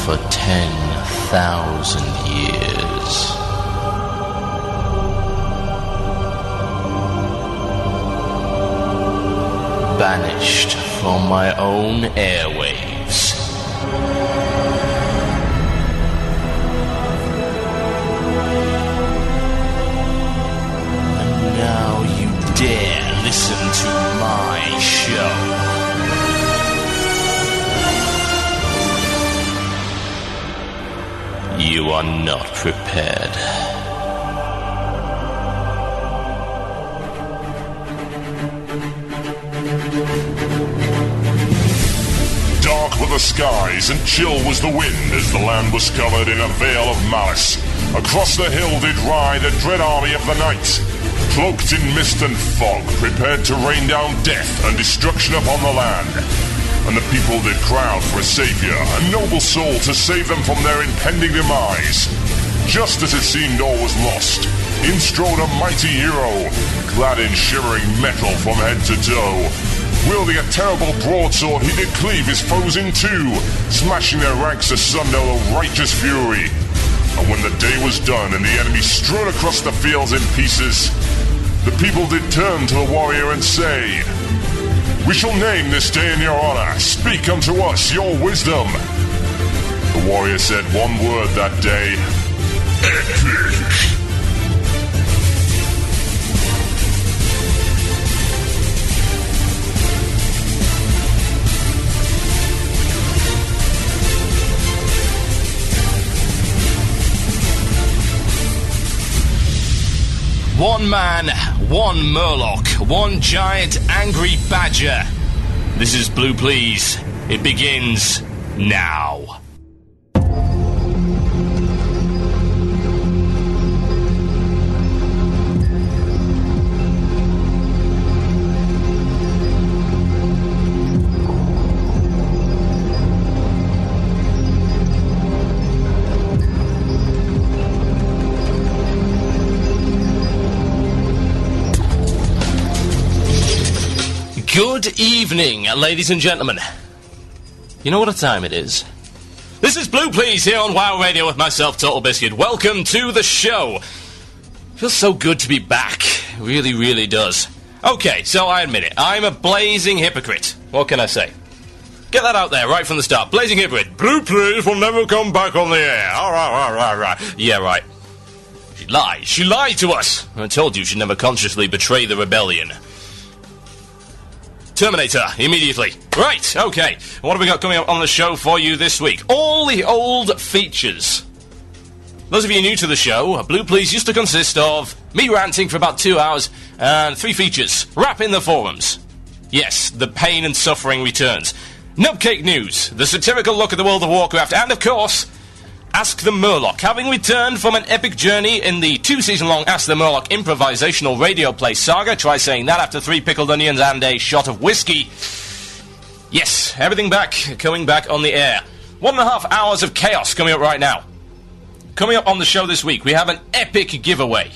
for 10,000 years. Banished from my own airwaves. And now you dare listen to my show. You are not prepared. Dark were the skies and chill was the wind as the land was covered in a veil of malice. Across the hill did ride a dread army of the night, cloaked in mist and fog, prepared to rain down death and destruction upon the land. And the people did crowd for a savior, a noble soul to save them from their impending demise. Just as it seemed all was lost, in strode a mighty hero, clad in shimmering metal from head to toe. Wielding a terrible broadsword, he did cleave his foes in two, smashing their ranks asunder with righteous fury. And when the day was done and the enemy strewn across the fields in pieces, the people did turn to the warrior and say, "We shall name this day in your honor. Speak unto us your wisdom." The warrior said one word that day: epic. One man, one Murloc, one giant angry badger. This is Blue Plz. It begins now. Good evening, ladies and gentlemen. You know what time it is? This is Blue Plz here on WoW Radio with myself, TotalBiscuit. Welcome to the show. Feels so good to be back. Really, really does. Okay, so I admit it. I'm a blazing hypocrite. What can I say? Get that out there right from the start. Blazing hypocrite. Blue Plz will never come back on the air. Yeah, right. She lied. She lied to us. I told you she'd never consciously betray the rebellion. Terminator, immediately. Right, okay. What have we got coming up on the show for you this week? All the old features. Those of you new to the show, Blue Plz used to consist of me ranting for about 2 hours and 3 features. Rap in the forums. Yes, the pain and suffering returns. Nubcake news, the satirical look at the World of Warcraft, and of course, Ask the Murloc. Having returned from an epic journey in the 2-season-long Ask the Murloc improvisational radio play saga, try saying that after 3 pickled onions and a shot of whiskey. Yes, everything back, coming back on the air. 1.5 hours of chaos coming up right now. Coming up on the show this week, we have an epic giveaway.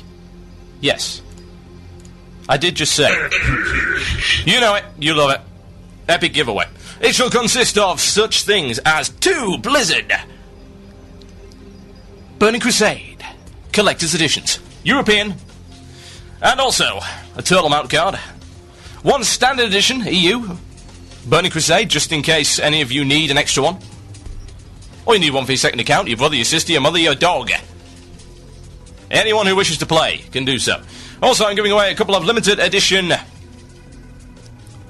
Yes. I did just say. You know it, you love it. Epic giveaway. It shall consist of such things as 2 Blizzard Burning Crusade Collector's Editions, European, and also a Turtle Mount card. 1 Standard Edition, EU, Burning Crusade, just in case any of you need an extra one. Or you need one for your second account, your brother, your sister, your mother, your dog. Anyone who wishes to play can do so. Also, I'm giving away a couple of limited edition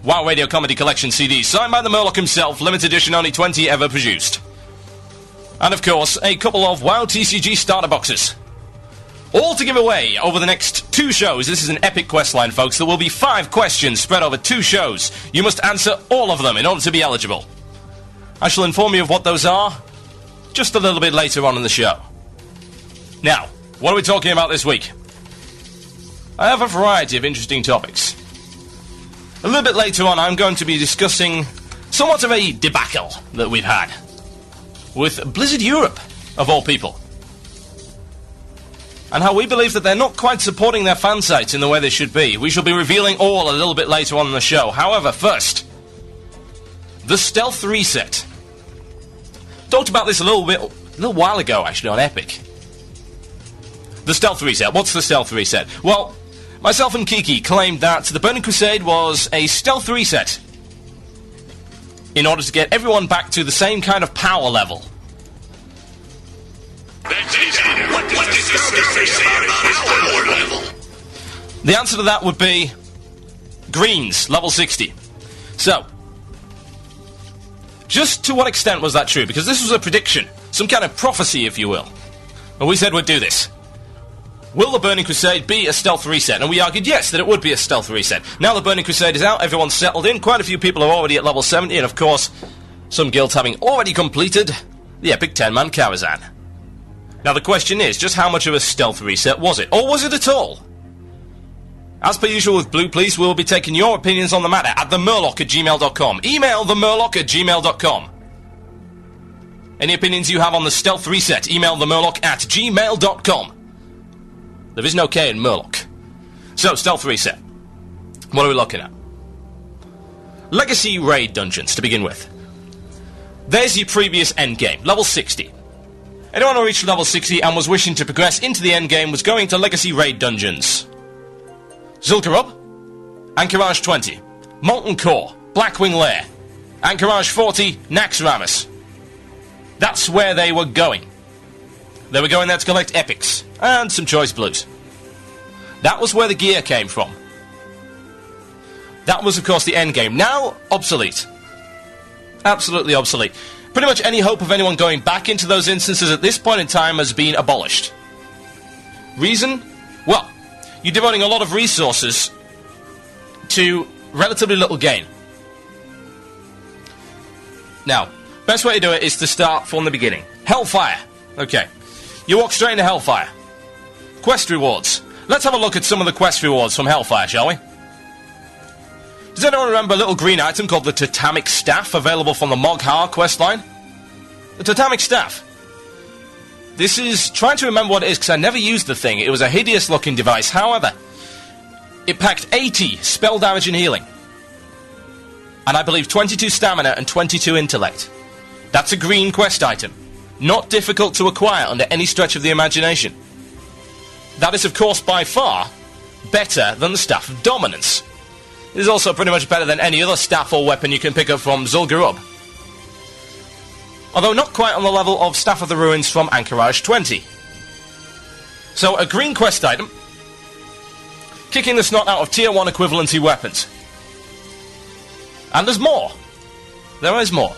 WoW Radio Comedy Collection CDs, signed by the Murloc himself, limited edition, only 20 ever produced. And of course, a couple of WoW TCG starter boxes. All to give away over the next 2 shows. This is an epic questline, folks. There will be 5 questions spread over 2 shows. You must answer all of them in order to be eligible. I shall inform you of what those are just a little bit later on in the show. Now, what are we talking about this week? I have a variety of interesting topics. A little bit later on, I'm going to be discussing somewhat of a debacle that we've had with Blizzard Europe, of all people. And how we believe that they're not quite supporting their fan sites in the way they should be. We shall be revealing all a little bit later on in the show. However, first, the Stealth Reset. Talked about this a little while ago, actually, on Epic. The Stealth Reset. What's the Stealth Reset? Well, myself and Kiki claimed that the Burning Crusade was a Stealth Reset in order to get everyone back to the same kind of power level. What does the Stealth Reset say about his power level? The answer to that would be greens, level 60. So, just to what extent was that true? Because this was a prediction, some kind of prophecy, if you will. And we said we'd do this. Will the Burning Crusade be a stealth reset? And we argued yes, that it would be a stealth reset. Now the Burning Crusade is out, everyone's settled in, quite a few people are already at level 70, and of course, some guilds having already completed the epic 10-man Karazhan. Now the question is, just how much of a stealth reset was it? Or was it at all? As per usual with Blue Plz, we'll be taking your opinions on the matter at themurloc@gmail.com. Email themurloc@gmail.com. Any opinions you have on the stealth reset, email themurloc@gmail.com. There is no K in Murloc. So, stealth reset. What are we looking at? Legacy raid dungeons, to begin with. There's your previous endgame, level 60. Anyone who reached level 60 and was wishing to progress into the endgame was going to Legacy raid dungeons. Zul'Gurub, Anchorage 20, Molten Core, Blackwing Lair, Anchorage 40, Naxxramas. That's where they were going. They were going there to collect epics, and some choice blues. That was where the gear came from. That was, of course, the endgame. Now, obsolete. Absolutely obsolete. Pretty much any hope of anyone going back into those instances at this point in time has been abolished. Reason? Well, you're devoting a lot of resources to relatively little gain. Now, best way to do it is to start from the beginning. Hellfire. Okay. You walk straight into Hellfire. Quest rewards. Let's have a look at some of the quest rewards from Hellfire, shall we? Does anyone remember a little green item called the Totamic Staff, available from the Moghar questline? The Totamic Staff. This is... trying to remember what it is, because I never used the thing. It was a hideous-looking device. However, it packed 80 spell damage and healing. And I believe 22 stamina and 22 intellect. That's a green quest item. Not difficult to acquire under any stretch of the imagination. That is, of course, by far better than the Staff of Dominance. It is also pretty much better than any other staff or weapon you can pick up from Zul'Gurub. Although not quite on the level of Staff of the Ruins from Anchorage 20. So, a green quest item, kicking the snot out of Tier 1 equivalency weapons. And there's more. There is more.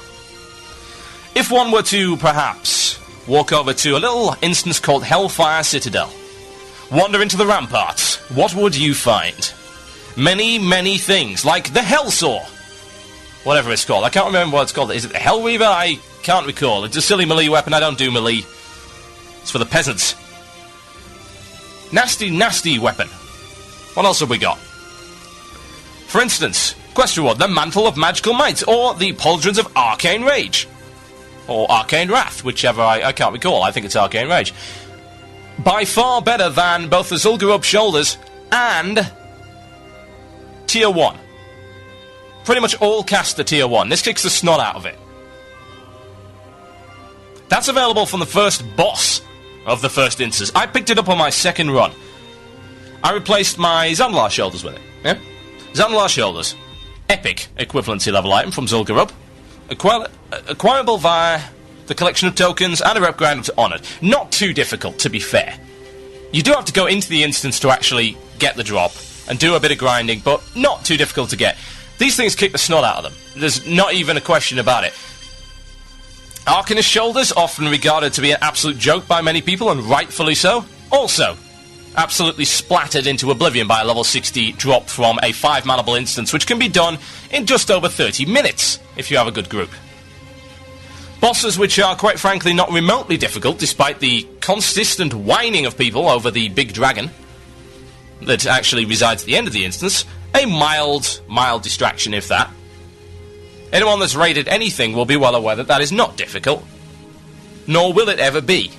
If one were to, perhaps, walk over to a little instance called Hellfire Citadel, wander into the ramparts, what would you find? Many, many things, like the Hellsaw. Whatever it's called. I can't remember what it's called. Is it the Hellweaver? I can't recall. It's a silly melee weapon. I don't do melee. It's for the peasants. Nasty, nasty weapon. What else have we got? For instance, quest reward, the Mantle of Magical Might, or the Pauldrons of Arcane Rage. Or Arcane Wrath, whichever I can't recall. I think it's Arcane Rage. By far better than both the Zul'Gurub Shoulders and Tier 1. Pretty much all cast to Tier 1. This kicks the snot out of it. That's available from the first boss of the first instance. I picked it up on my second run. I replaced my Zandalar Shoulders with it. Yeah? Zandalar Shoulders. Epic equivalency level item from Zul'Gurub. Acquirable via the collection of tokens and a rep grind up to Honoured. Not too difficult, to be fair. You do have to go into the instance to actually get the drop and do a bit of grinding, but not too difficult to get. These things kick the snot out of them. There's not even a question about it. Arcanist Shoulders, often regarded to be an absolute joke by many people, and rightfully so. Also, absolutely splattered into oblivion by a level 60 drop from a 5-manable instance, which can be done in just over 30 minutes, if you have a good group. Bosses which are, quite frankly, not remotely difficult, despite the consistent whining of people over the big dragon that actually resides at the end of the instance. A mild distraction, if that. Anyone that's raided anything will be well aware that that is not difficult, nor will it ever be.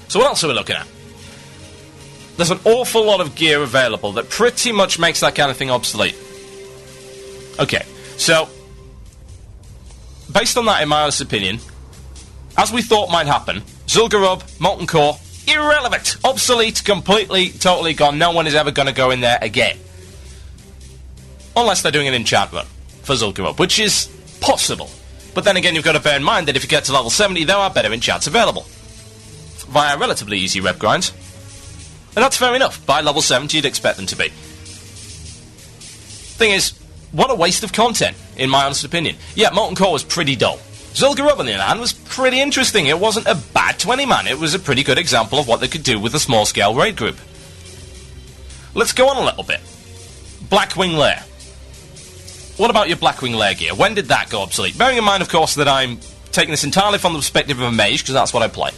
So what else are we looking at? There's an awful lot of gear available that pretty much makes that kind of thing obsolete. Okay, so based on that, in my honest opinion, as we thought might happen, Zul'Gurub, Molten Core, irrelevant, obsolete, completely, totally gone. No one is ever going to go in there again. Unless they're doing an enchant run for Zul'Gurub, which is possible. But then again, you've got to bear in mind that if you get to level 70, there are better enchants available via relatively easy rep grinds. And that's fair enough. By level 70, you'd expect them to be. Thing is, what a waste of content, in my honest opinion. Yeah, Molten Core was pretty dull. Zul'Gurub, on the other hand, was pretty interesting. It wasn't a bad 20-man. It was a pretty good example of what they could do with a small-scale raid group. Let's go on a little bit. Blackwing Lair. What about your Blackwing Lair gear? When did that go obsolete? Bearing in mind, of course, that I'm taking this entirely from the perspective of a mage, because that's what I play.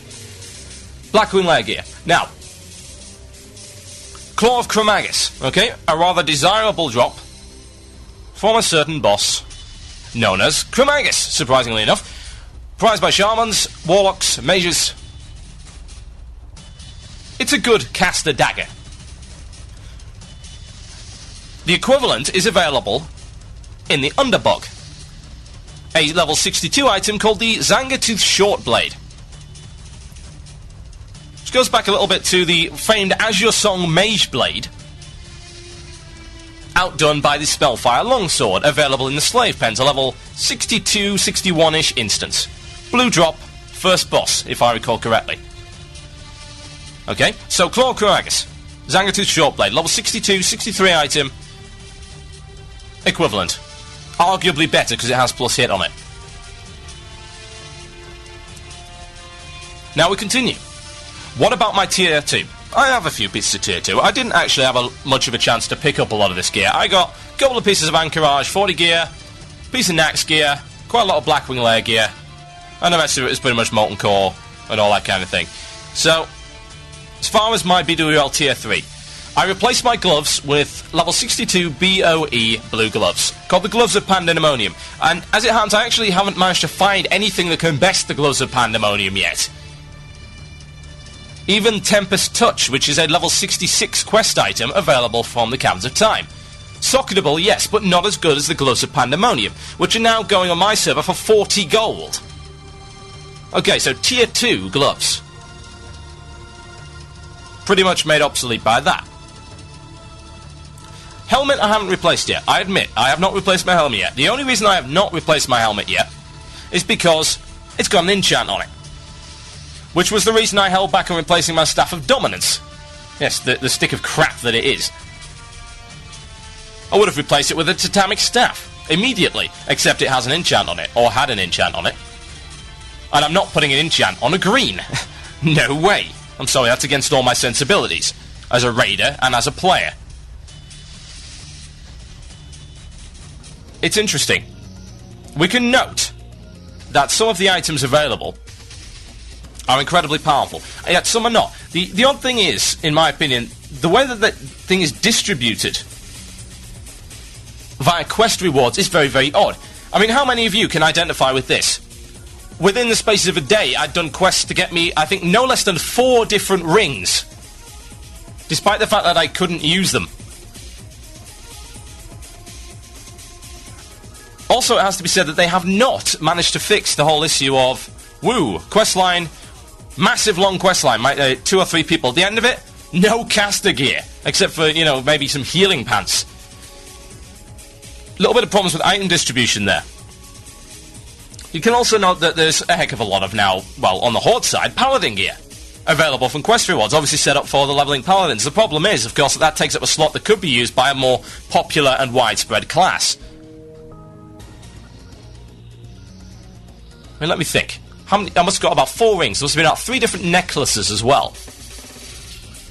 Blackwing Lair gear. Now, Claw of Chromagus, okay? A rather desirable drop from a certain boss known as Chromagus, surprisingly enough. Prized by shamans, warlocks, mages. It's a good caster dagger. The equivalent is available in the Underbog, a level 62 item called the Zangatooth Shortblade, which goes back a little bit to the famed Azure Song Mage Blade, outdone by the Spellfire Longsword, available in the Slave Pens, a level 62, 61-ish instance. Blue drop, first boss, if I recall correctly. Okay, so Claw of Chromagus, Zangatooth Shortblade, level 62, 63 item, equivalent. Arguably better because it has plus hit on it. Now we continue. What about my tier 2? I have a few pieces of tier 2. I didn't actually have much of a chance to pick up a lot of this gear. I got a couple of pieces of Anchorage, 40 gear, piece of Nax gear, quite a lot of Blackwing Lair gear, and the rest of it is pretty much Molten Core and all that kind of thing. So, as far as my BWL tier 3, I replaced my gloves with level 62 BOE blue gloves, called the Gloves of Pandemonium. And as it happens, I actually haven't managed to find anything that can best the Gloves of Pandemonium yet. Even Tempest Touch, which is a level 66 quest item available from the Caverns of Time. Socketable, yes, but not as good as the Gloves of Pandemonium, which are now going on my server for 40 gold. Okay, so tier 2 gloves. Pretty much made obsolete by that. Helmet I haven't replaced yet. I admit, I have not replaced my helmet yet. The only reason I have not replaced my helmet yet is because it's got an enchant on it. Which was the reason I held back on replacing my Staff of Dominance. Yes, the stick of crap that it is. I would have replaced it with a Totemic Staff immediately, except it has an enchant on it, or had an enchant on it. And I'm not putting an enchant on a green. No way. I'm sorry, that's against all my sensibilities, as a raider and as a player. It's interesting. We can note that some of the items available are incredibly powerful, and yet some are not. The odd thing is, in my opinion, the way that thing is distributed via quest rewards is very, very odd. I mean, how many of you can identify with this? Within the space of a day, I'd done quests to get me, I think, no less than 4 different rings, despite the fact that I couldn't use them. Also, it has to be said that they have not managed to fix the whole issue of, questline, massive long questline, 2 or 3 people. At the end of it, no caster gear, except for, maybe some healing pants. A little bit of problems with item distribution there. You can also note that there's a heck of a lot of now, well, on the Horde side, Paladin gear available from quest rewards, obviously set up for the leveling Paladins. The problem is, of course, that takes up a slot that could be used by a more popular and widespread class. I mean, let me think. How many? I must have got about 4 rings. There must have been about 3 different necklaces as well.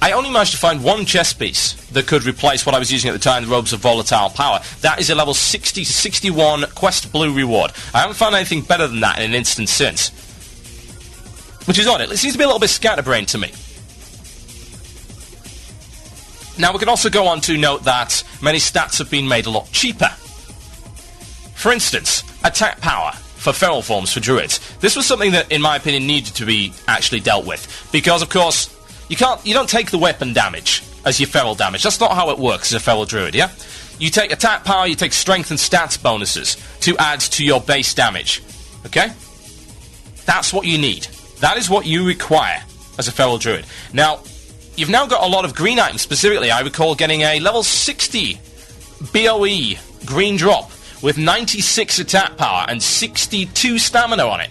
I only managed to find 1 chest piece that could replace what I was using at the time, the Robes of Volatile Power. That is a level 60 to 61 quest blue reward. I haven't found anything better than that in an instance since. Which is odd. It seems to be a little bit scatterbrained to me. Now, we can also go on to note that many stats have been made a lot cheaper. For instance, attack power for feral forms for druids. This was something that, in my opinion, needed to be actually dealt with. Because, of course, you don't take the weapon damage as your feral damage. That's not how it works as a feral druid, yeah? You take attack power, you take strength and stats bonuses to add to your base damage. Okay? That's what you need. That is what you require as a feral druid. Now, you've now got a lot of green items. Specifically, I recall getting a level 60 BOE green drop with 96 attack power and 62 stamina on it.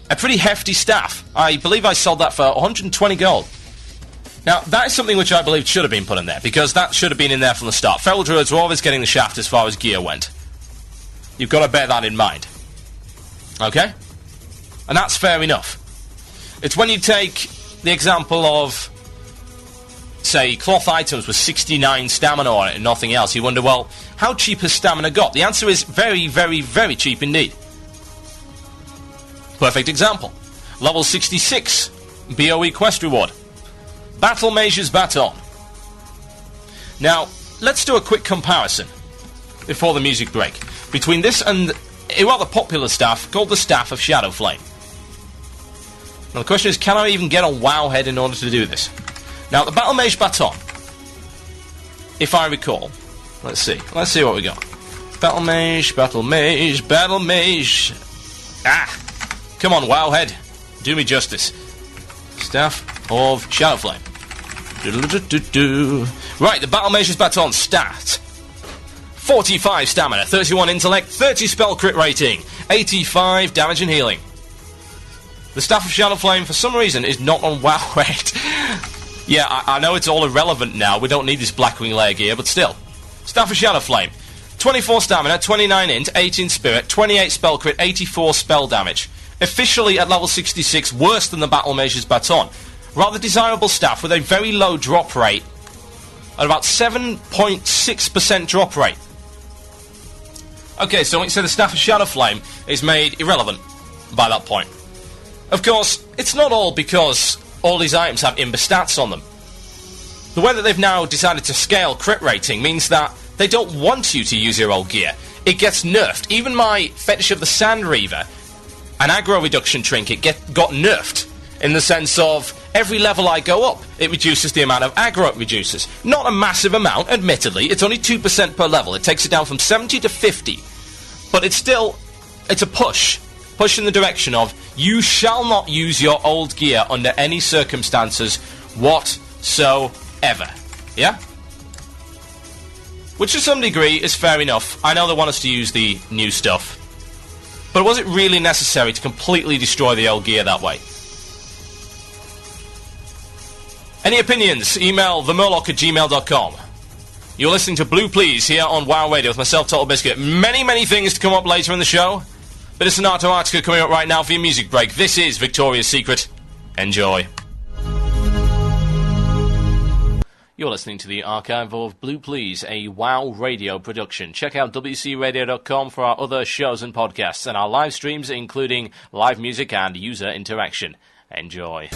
A pretty hefty staff. I believe I sold that for 120 gold. Now, that is something which I believe should have been put in there, because that should have been in there from the start. Feral druids were always getting the shaft as far as gear went. You've got to bear that in mind. Okay? And that's fair enough. It's when you take the example of, say, cloth items with 69 stamina on it and nothing else, you wonder, well, how cheap has stamina got? The answer is very, very, very cheap indeed. Perfect example. Level 66 BOE quest reward. Battle Mage's Baton. Now, let's do a quick comparison before the music break between this and a rather popular staff called the Staff of Shadowflame. Now the question is, can I even get a WoW head in order to do this? Now, the Battle Mage Baton, if I recall, let's see what we got. Battle Mage, Battle Mage, Battle Mage. Come on, WoW head, do me justice. Staff of Shadowflame. Right, the Battle Mage's Baton stat. 45 stamina, 31 intellect, 30 spell crit rating, 85 damage and healing. The Staff of Shadowflame, for some reason, is not on WoW rate. Yeah, I know it's all irrelevant now, we don't need this Blackwing layer gear, but still. Staff of Shadowflame. 24 stamina, 29 int, 18 spirit, 28 spell crit, 84 spell damage. Officially at level 66, worse than the Battle Mage's Baton. Rather desirable staff with a very low drop rate, at about 7.6% drop rate. Okay, so when you say the Staff of Shadowflame is made irrelevant by that point. Of course, it's not all because all these items have Imber stats on them. The way that they've now decided to scale crit rating means that they don't want you to use your old gear. It gets nerfed. Even my Fetish of the Sand Reaver, an aggro reduction trinket, got nerfed in the sense of every level I go up, it reduces the amount of aggro it reduces. Not a massive amount, admittedly. It's only 2% per level. It takes it down from 70 to 50. But it's a push. Push in the direction of, you shall not use your old gear under any circumstances whatsoever. Yeah? Which to some degree is fair enough. I know they want us to use the new stuff. But was it really necessary to completely destroy the old gear that way? Any opinions? Email themurloc@gmail.com. You're listening to Blue Plz here on WoW Radio with myself, TotalBiscuit. Many, many things to come up later in the show. Bit of Sonato Arctica coming up right now for your music break. This is Victoria's Secret. Enjoy. You're listening to the archive of Blue Plz, a WoW Radio production. Check out wcradio.com for our other shows and podcasts, and our live streams, including live music and user interaction. Enjoy.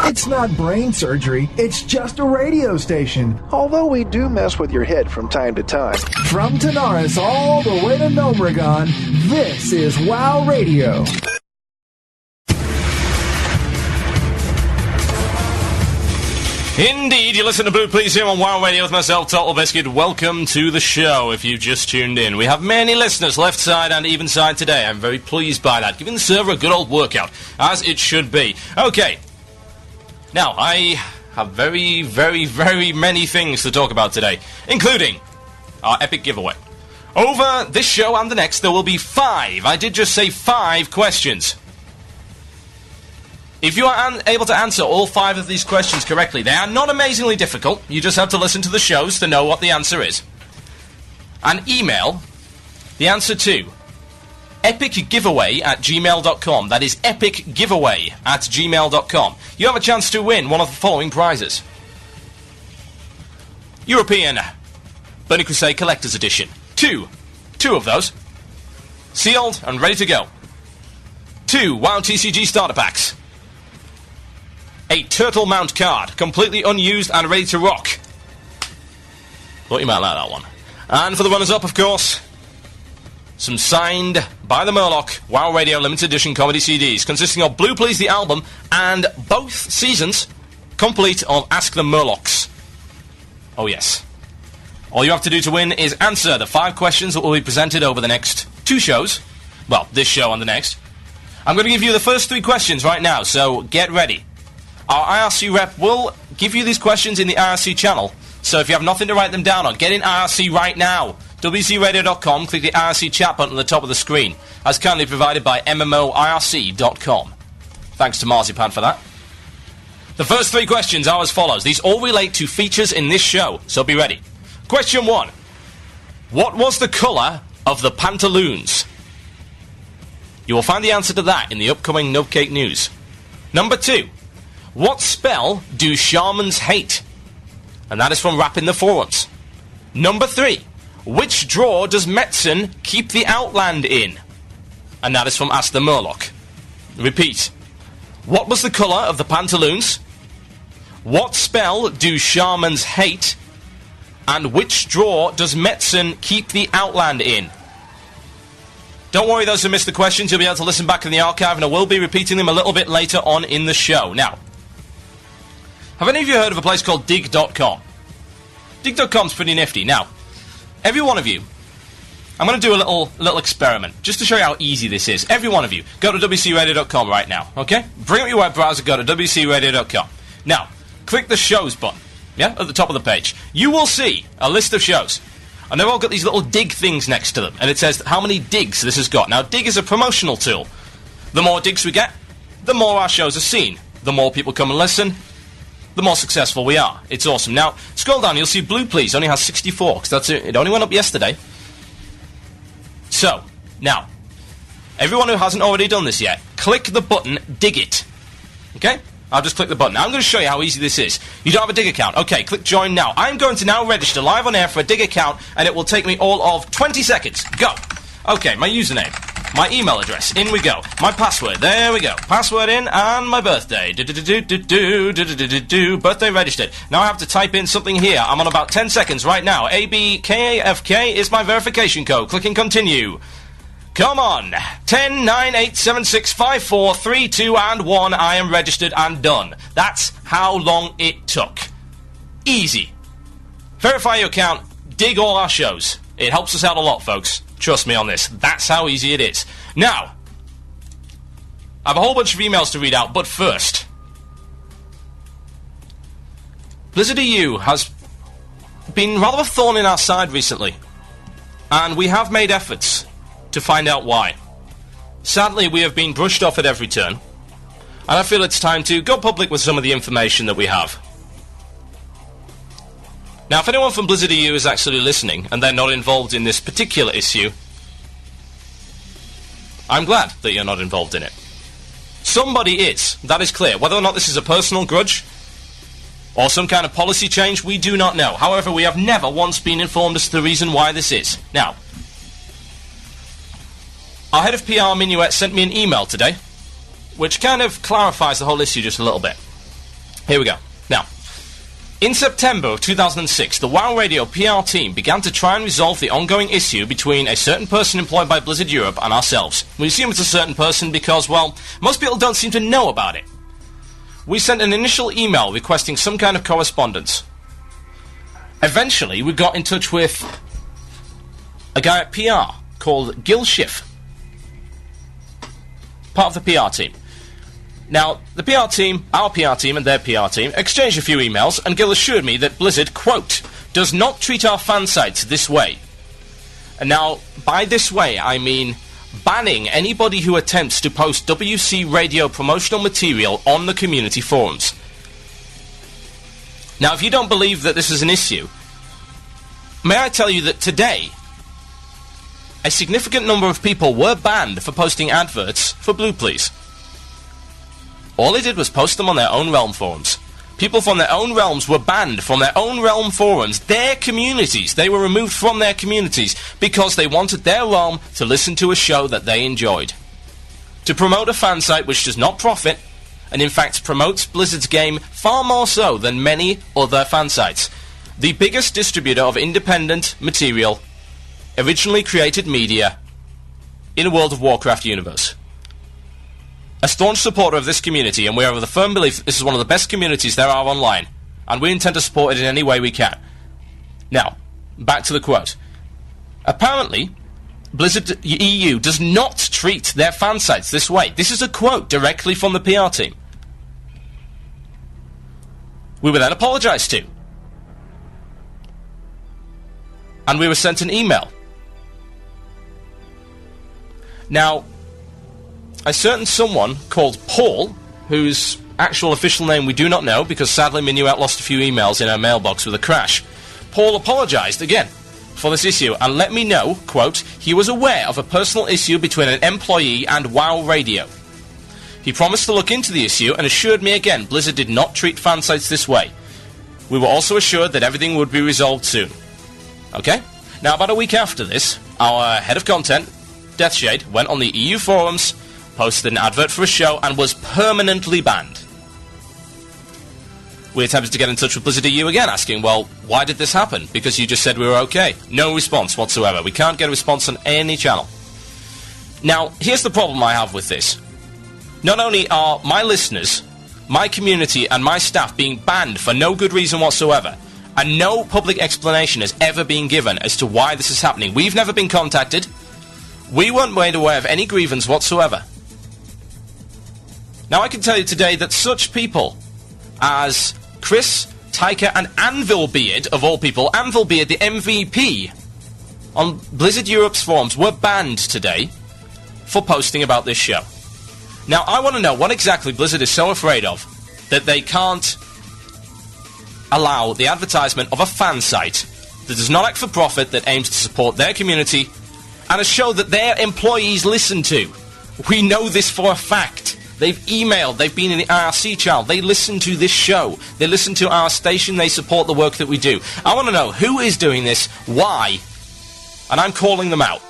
It's not brain surgery, it's just a radio station. Although we do mess with your head from time to time. From Tanaris all the way to Nomragon, this is WoW Radio. Indeed, you listen to Blue Plz here on WoW Radio with myself, TotalBiscuit. Welcome to the show, if you've just tuned in. We have many listeners, left side and even side today. I'm very pleased by that, giving the server a good old workout, as it should be. Okay, now, I have very, very, very many things to talk about today, including our epic giveaway. Over this show and the next, there will be 5, I did just say 5 questions. If you are able to answer all 5 of these questions correctly, they are not amazingly difficult. You just have to listen to the shows to know what the answer is. And email the answer to epicgiveaway@gmail.com. That is epicgiveaway@gmail.com. You have a chance to win one of the following prizes. European Burning Crusade Collector's Edition. 2 of those. Sealed and ready to go. 2 WoW TCG Starter Packs. A Turtle Mount card, completely unused and ready to rock. Thought you might like that one. And for the runners-up, of course, some signed by the Murloc WoW Radio Limited Edition comedy CDs, consisting of Blue Plz the album and both seasons complete of Ask the Murlocs. Oh yes. All you have to do to win is answer the 5 questions that will be presented over the next 2 shows. Well, this show and the next. I'm going to give you the first 3 questions right now, so get ready. Our IRC rep will give you these questions in the IRC channel, so if you have nothing to write them down on, get in IRC right now. WCRadio.com, click the IRC chat button at the top of the screen, as kindly provided by MMOIRC.com. Thanks to Marzipan for that. The first 3 questions are as follows. These all relate to features in this show, so be ready. Question 1. What was the colour of the pantaloons? You will find the answer to that in the upcoming Nubcake news. Number 2. What spell do shamans hate? And that is from Rap in the Forums. Number 3. Which drawer does Metzen keep the Outland in? And that is from Ask the Murloc. Repeat. What was the colour of the pantaloons? What spell do shamans hate? And which drawer does Metzen keep the Outland in? Don't worry, those who missed the questions, you'll be able to listen back in the archive, and I will be repeating them a little bit later on in the show. Now, have any of you heard of a place called Digg.com? Digg.com's pretty nifty. Now, every one of you, I'm going to do a little experiment, just to show you how easy this is. Every one of you, go to WCRadio.com right now, okay? Bring up your web browser, go to WCRadio.com. Now, click the shows button, yeah, at the top of the page. You will see a list of shows. And they've all got these little Digg things next to them, and it says how many digs this has got. Now, Digg is a promotional tool. The more digs we get, the more our shows are seen. The more people come and listen, the more successful we are. It's awesome. Now, scroll down, you'll see Blue Plz only has 64, because that's it. It only went up yesterday. So, now, everyone who hasn't already done this yet, click the button, Digg it. Okay? I'll just click the button. Now, I'm going to show you how easy this is. You don't have a Digg account. Okay, click join now. I'm going to now register live on air for a Digg account, and it will take me all of 20 seconds. Go. Okay, my username. My email address. In we go. My password. There we go. Password in, and my birthday. Birthday registered. Now I have to type in something here. I'm on about 10 seconds right now. ABKAFK is my verification code. Clicking continue. Come on. 10, 9, 8, 7, 6, 5, 4, 3, 2, and 1. I am registered and done. That's how long it took. Easy. Verify your account. Dig all our shows. It helps us out a lot, folks. Trust me on this. That's how easy it is. Now, I have a whole bunch of emails to read out, but first, Blizzard EU has been rather a thorn in our side recently, and we have made efforts to find out why. Sadly, we have been brushed off at every turn, and I feel it's time to go public with some of the information that we have. Now, if anyone from Blizzard EU is actually listening, and they're not involved in this particular issue, I'm glad that you're not involved in it. Somebody is, that is clear. Whether or not this is a personal grudge, or some kind of policy change, we do not know. However, we have never once been informed as to the reason why this is. Now, our head of PR, Minuet, sent me an email today, which kind of clarifies the whole issue just a little bit. Here we go. Now, in September of 2006, the WoW Radio PR team began to try and resolve the ongoing issue between a certain person employed by Blizzard Europe and ourselves. We assume it's a certain person because, well, most people don't seem to know about it. We sent an initial email requesting some kind of correspondence. Eventually, we got in touch with a guy at PR called Gil Schiff, part of the PR team. Now, the PR team, our PR team and their PR team, exchanged a few emails, and Gil assured me that Blizzard, quote, does not treat our fan sites this way. And now, by this way, I mean banning anybody who attempts to post WC Radio promotional material on the community forums. Now, if you don't believe that this is an issue, may I tell you that today, a significant number of people were banned for posting adverts for Blue Plz. All they did was post them on their own realm forums. People from their own realms were banned from their own realm forums, their communities. They were removed from their communities because they wanted their realm to listen to a show that they enjoyed. To promote a fan site which does not profit, and in fact promotes Blizzard's game far more so than many other fan sites. The biggest distributor of independent material, originally created media in a World of Warcraft universe. A staunch supporter of this community, and we are of the firm belief that this is one of the best communities there are online, and we intend to support it in any way we can. Now, back to the quote. Apparently, Blizzard EU does not treat their fan sites this way. This is a quote directly from the PR team. We were then apologised to. And we were sent an email. Now, a certain someone called Paul, whose actual official name we do not know, because sadly Minuet lost a few emails in her mailbox with a crash. Paul apologised again for this issue and let me know, quote, he was aware of a personal issue between an employee and WoW Radio. He promised to look into the issue and assured me again Blizzard did not treat fan sites this way. We were also assured that everything would be resolved soon. Okay? Now, about a week after this, our head of content, Deathshade, went on the EU forums, posted an advert for a show, and was permanently banned. We attempted to get in touch with Blizzard EU again, asking, well, why did this happen? Because you just said we were okay. No response whatsoever. We can't get a response on any channel. Now, here's the problem I have with this. Not only are my listeners, my community, and my staff being banned for no good reason whatsoever, and no public explanation has ever been given as to why this is happening. We've never been contacted. We weren't made aware of any grievance whatsoever. Now, I can tell you today that such people as Chris, Tyker, and Anvilbeard, of all people, Anvilbeard, the MVP, on Blizzard Europe's forums, were banned today for posting about this show. Now, I want to know what exactly Blizzard is so afraid of that they can't allow the advertisement of a fan site that does not act for profit, that aims to support their community, and a show that their employees listen to. We know this for a fact. They've emailed, they've been in the IRC channel, they listen to this show, they listen to our station, they support the work that we do. I want to know who is doing this, why, and I'm calling them out.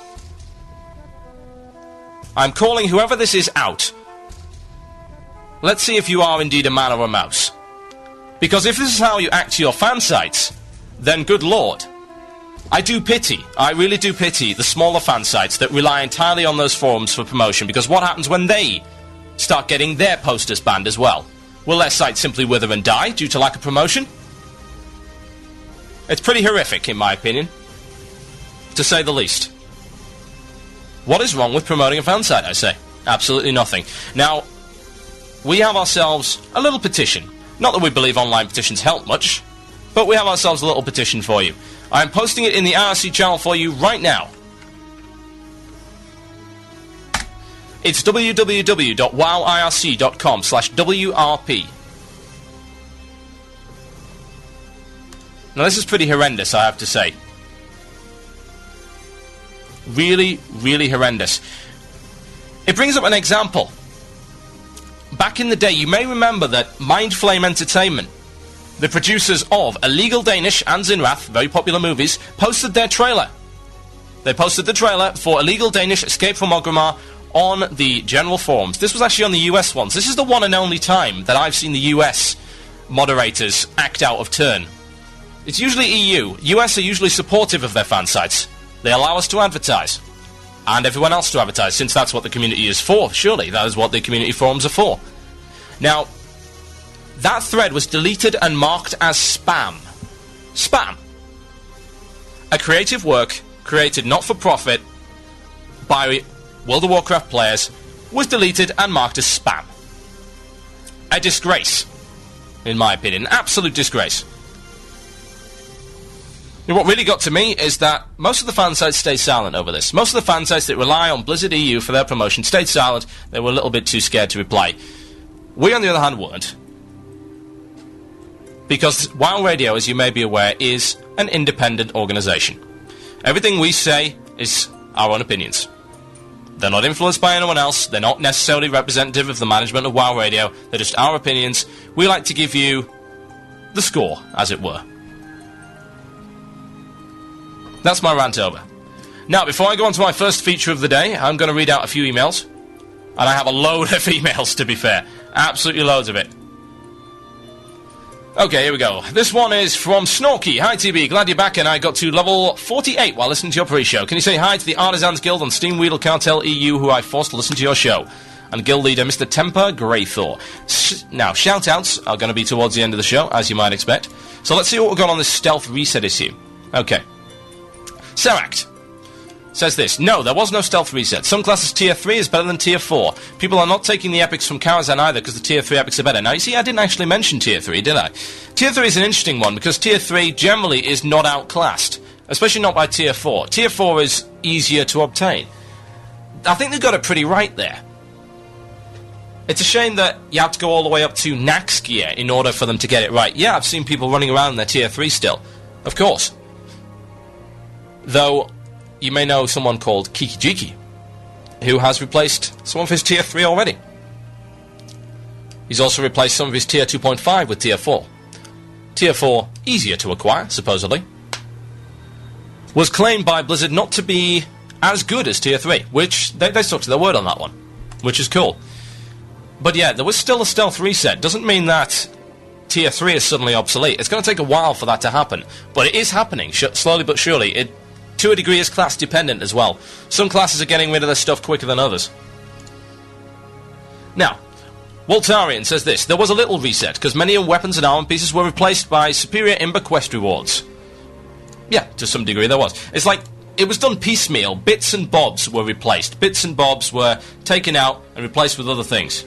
I'm calling whoever this is out. Let's see if you are indeed a man or a mouse. Because if this is how you act to your fan sites, then good lord. I really do pity the smaller fan sites that rely entirely on those forums for promotion, because what happens when they start getting their posters banned as well? Will their site simply wither and die due to lack of promotion? It's pretty horrific, in my opinion, to say the least. What is wrong with promoting a fan site, I say? Absolutely nothing. Now, we have ourselves a little petition. Not that we believe online petitions help much, but we have ourselves a little petition for you. I am posting it in the IRC channel for you right now. It's www.wowirc.com/WRP. Now, this is pretty horrendous, I have to say. Really, really horrendous. It brings up an example. Back in the day, you may remember that Mindflame Entertainment, the producers of Illegal Danish and Zinrath, very popular movies, posted their trailer. They posted the trailer for Illegal Danish Escape from Orgrimmar on the general forums. This was actually on the US ones. This is the one and only time that I've seen the US moderators act out of turn. It's usually EU. US are usually supportive of their fan sites. They allow us to advertise. And everyone else to advertise, since that's what the community is for, surely. That is what the community forums are for. Now, that thread was deleted and marked as spam. Spam. A creative work created not for profit by World of Warcraft players was deleted and marked as spam. A disgrace, in my opinion. An absolute disgrace. And what really got to me is that most of the fan sites stayed silent over this. Most of the fan sites that rely on Blizzard EU for their promotion stayed silent. They were a little bit too scared to reply. We, on the other hand, weren't. Because WoW Radio, as you may be aware, is an independent organisation. Everything we say is our own opinions. They're not influenced by anyone else. They're not necessarily representative of the management of WoW Radio. They're just our opinions. We like to give you the score, as it were. That's my rant over. Now, before I go on to my first feature of the day, I'm going to read out a few emails. And I have a load of emails, to be fair. Absolutely loads of it. Okay, here we go. This one is from Snorky. Hi, TB. Glad you're back, and I got to level 48 while listening to your pre-show. Can you say hi to the Artisans Guild on Steam Wheel Cartel EU, who I forced to listen to your show? And Guild Leader, Mr. Temper Greythor. Now, shout-outs are going to be towards the end of the show, as you might expect. So let's see what we've got on this stealth reset issue. Okay. Seract. says this. No, there was no stealth reset. Some classes tier 3 is better than tier 4. People are not taking the epics from Karazhan either because the tier 3 epics are better. Now, you see, I didn't actually mention tier 3, did I? Tier 3 is an interesting one because tier 3 generally is not outclassed, especially not by tier 4. Tier 4 is easier to obtain. I think they got it pretty right there. It's a shame that you have to go all the way up to Nax gear in order for them to get it right. Yeah, I've seen people running around in their tier 3 still. Of course. Though, you may know someone called Kikijiki, who has replaced some of his tier 3 already. He's also replaced some of his tier 2.5 with tier 4. Tier 4, easier to acquire, supposedly. Was claimed by Blizzard not to be as good as tier 3, which they stuck to their word on that one, which is cool. But yeah, there was still a stealth reset. Doesn't mean that tier 3 is suddenly obsolete. It's going to take a while for that to happen, but it is happening, slowly but surely. It, to a degree, is class dependent as well. Some classes are getting rid of their stuff quicker than others. Now, Waltarian says this. There was a little reset, because many weapons and armor pieces were replaced by superior Imber quest rewards. Yeah, to some degree there was. It's like, it was done piecemeal. Bits and bobs were replaced. Bits and bobs were taken out and replaced with other things.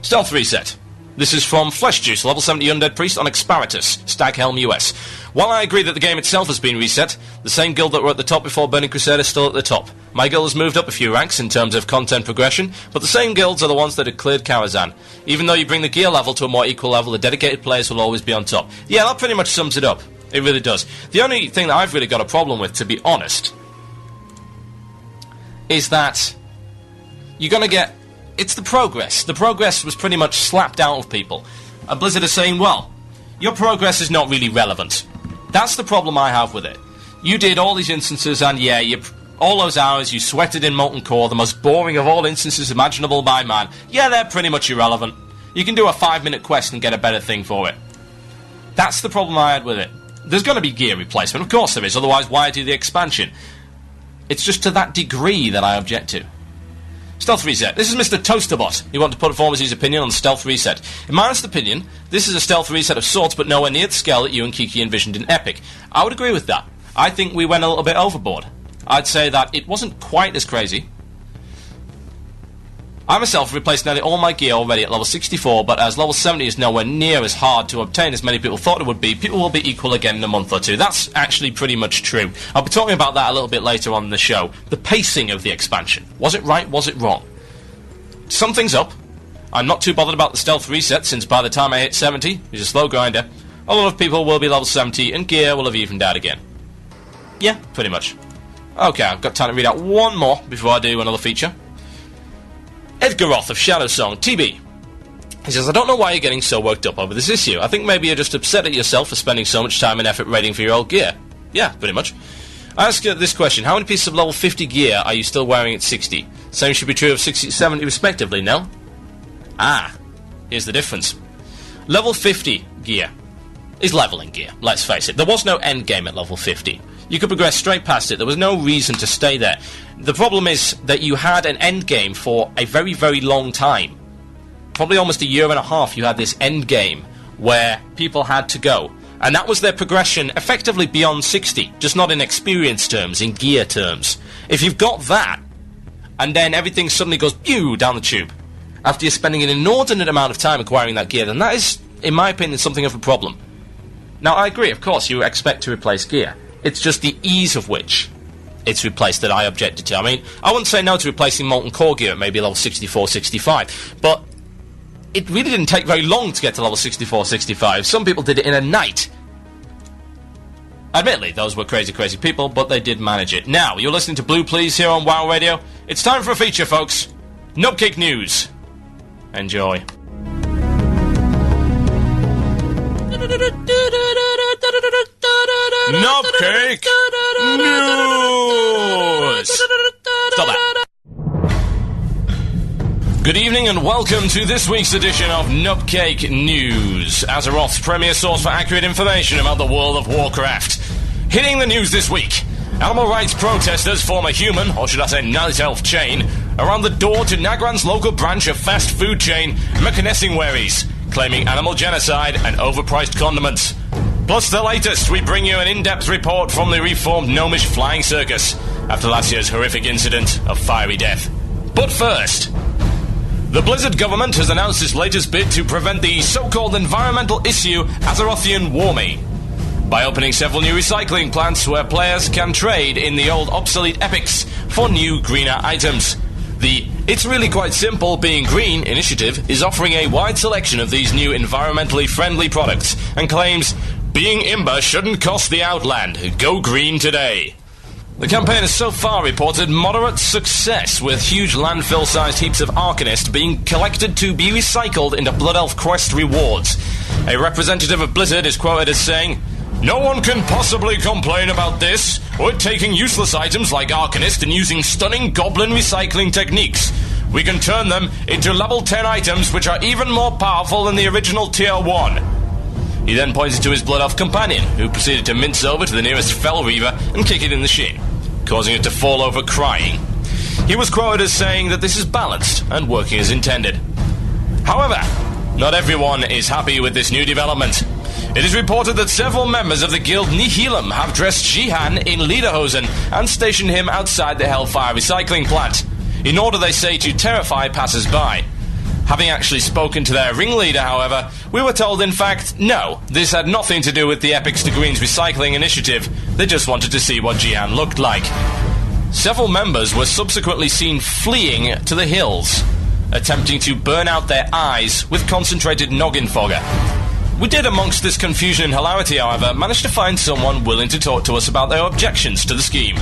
Stealth reset. This is from Flesh Juice, level 70 Undead Priest on Exparitus, Staghelm US. While I agree that the game itself has been reset, the same guild that were at the top before Burning Crusade is still at the top. My guild has moved up a few ranks in terms of content progression, but the same guilds are the ones that had cleared Karazhan. Even though you bring the gear level to a more equal level, the dedicated players will always be on top. Yeah, that pretty much sums it up. It really does. The only thing that I've really got a problem with, to be honest, is that you're going to get... It's the progress. The progress was pretty much slapped out of people. And Blizzard is saying, well, your progress is not really relevant. That's the problem I have with it. You did all these instances, and yeah, all those hours you sweated in Molten Core, the most boring of all instances imaginable by man. Yeah, they're pretty much irrelevant. You can do a 5-minute quest and get a better thing for it. That's the problem I had with it. There's going to be gear replacement, of course there is, otherwise why do the expansion? It's just to that degree that I object to. Stealth reset. This is Mr. Toasterbot. He wanted to put forward his opinion on stealth reset. In my honest opinion, this is a stealth reset of sorts, but nowhere near the scale that you and Kiki envisioned in Epic. I would agree with that. I think we went a little bit overboard. I'd say that it wasn't quite as crazy. I myself replaced nearly all my gear already at level 64, but as level 70 is nowhere near as hard to obtain as many people thought it would be, people will be equal again in a month or two. That's actually pretty much true. I'll be talking about that a little bit later on in the show. The pacing of the expansion. Was it right? Was it wrong? Something's up. I'm not too bothered about the stealth reset, since by the time I hit 70, it's a slow grinder, a lot of people will be level 70, and gear will have evened out again. Yeah, pretty much. Okay, I've got time to read out one more before I do another feature. Edgaroth of Shadow Song, TB. He says, I don't know why you're getting so worked up over this issue. I think maybe you're just upset at yourself for spending so much time and effort raiding for your old gear. Yeah, pretty much. I ask you this question, how many pieces of level 50 gear are you still wearing at 60? Same should be true of 60 and 70 respectively, no? Ah, here's the difference. Level 50 gear is leveling gear, let's face it. There was no end game at level 50. You could progress straight past it. There was no reason to stay there. The problem is that you had an end game for a very, very long time. Probably almost a year and a half you had this end game where people had to go. And that was their progression effectively beyond 60, just not in experience terms, in gear terms. If you've got that, and then everything suddenly goes pew down the tube, after you're spending an inordinate amount of time acquiring that gear, then that is, in my opinion, something of a problem. Now, I agree, of course, you expect to replace gear. It's just the ease of which it's replaced that I objected to. I mean, I wouldn't say no to replacing Molten Core gear at maybe level 64, 65, but it really didn't take very long to get to level 64, 65. Some people did it in a night. Admittedly, those were crazy, crazy people, but they did manage it. Now, you're listening to Blue Plz here on WoW Radio. It's time for a feature, folks. Nubcake News. Enjoy. Nubcake News! Stop that. Good evening and welcome to this week's edition of Nubcake News, Azeroth's premier source for accurate information about the world of Warcraft. Hitting the news this week, animal rights protesters form a human, or should I say night elf chain, around the door to Nagran's local branch of fast food chain, Mechanessing Waries, claiming animal genocide and overpriced condiments. Plus the latest, we bring you an in-depth report from the reformed gnomish flying circus after last year's horrific incident of fiery death. But first, the Blizzard government has announced its latest bid to prevent the so-called environmental issue Azerothian warming by opening several new recycling plants where players can trade in the old obsolete epics for new greener items. The It's Really Quite Simple Being Green initiative is offering a wide selection of these new environmentally friendly products and claims being Imber shouldn't cost the Outland. Go green today. The campaign has so far reported moderate success, with huge landfill-sized heaps of Arcanist being collected to be recycled into Blood Elf quest rewards. A representative of Blizzard is quoted as saying, "No one can possibly complain about this. We're taking useless items like Arcanist and using stunning goblin recycling techniques. We can turn them into level 10 items which are even more powerful than the original tier 1. He then pointed to his Blood Elf companion, who proceeded to mince over to the nearest Fell Reaver and kick it in the shin, causing it to fall over crying. He was quoted as saying that this is balanced and working as intended. However, not everyone is happy with this new development. It is reported that several members of the guild Nihilum have dressed Jihan in lederhosen and stationed him outside the Hellfire recycling plant, in order, they say, to terrify passers-by. Having actually spoken to their ringleader, however, we were told, in fact, no, this had nothing to do with the Epics to Greens recycling initiative. They just wanted to see what Jihan looked like. Several members were subsequently seen fleeing to the hills, attempting to burn out their eyes with concentrated noggin fogger. We did, amongst this confusion and hilarity, however, manage to find someone willing to talk to us about their objections to the scheme.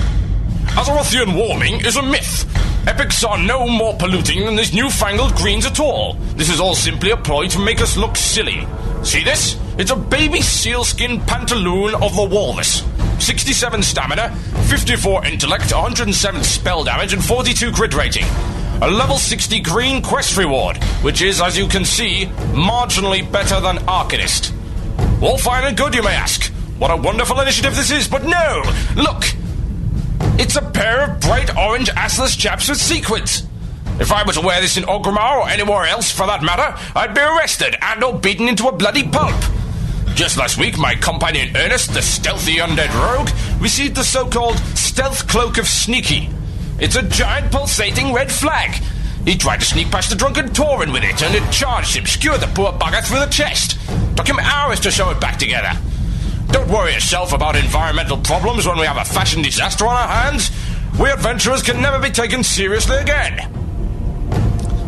Azerothian warming is a myth. Epics are no more polluting than these newfangled greens at all. This is all simply a ploy to make us look silly. See this? It's a baby sealskin pantaloon of the walrus. 67 stamina, 54 intellect, 107 spell damage, and 42 crit rating. A level 60 green quest reward, which is, as you can see, marginally better than Arcanist. All fine and good, you may ask. What a wonderful initiative this is, but no! Look! It's a pair of bright orange assless chaps with sequins. If I were to wear this in Orgrimmar or anywhere else for that matter, I'd be arrested and or beaten into a bloody pulp. Just last week, my companion Ernest, the stealthy undead rogue, received the so-called Stealth Cloak of Sneaky. It's a giant pulsating red flag. He tried to sneak past the drunken Tauren with it, and it charged him, skewered the poor bugger through the chest. Took him hours to sew it back together. Don't worry yourself about environmental problems when we have a fashion disaster on our hands. We adventurers can never be taken seriously again.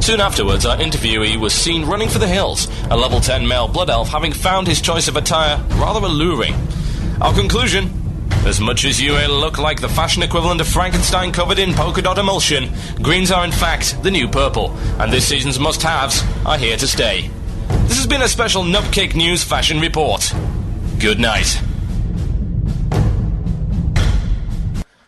Soon afterwards, our interviewee was seen running for the hills, a level 10 male blood elf having found his choice of attire rather alluring. Our conclusion: as much as you look like the fashion equivalent of Frankenstein covered in polka dot emulsion, greens are in fact the new purple, and this season's must-haves are here to stay. This has been a special Nubcake News fashion report. Good night.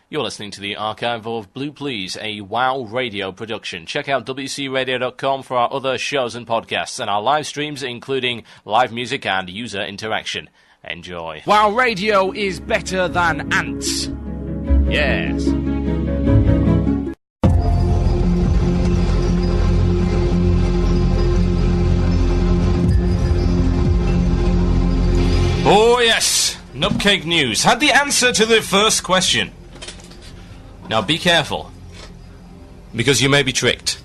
You're listening to the archive of Blue Plz, a WoW radio production. Check out wcradio.com for our other shows and podcasts, and our live streams, including live music and user interaction. Enjoy. WoW radio is better than ants. Yes. Oh yes, Nubcake News had the answer to the first question. Now be careful, because you may be tricked.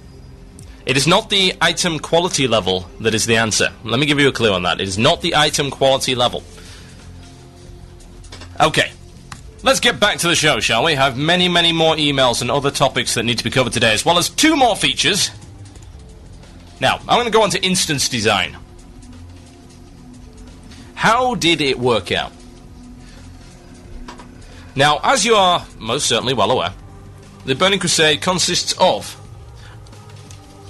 It is not the item quality level that is the answer. Let me give you a clue on that. It is not the item quality level. Okay, let's get back to the show, shall we? I have many, many more emails and other topics that need to be covered today, as well as 2 more features. Now, I'm going to go on to instance design. How did it work out? Now, as you are most certainly well aware, the Burning Crusade consists of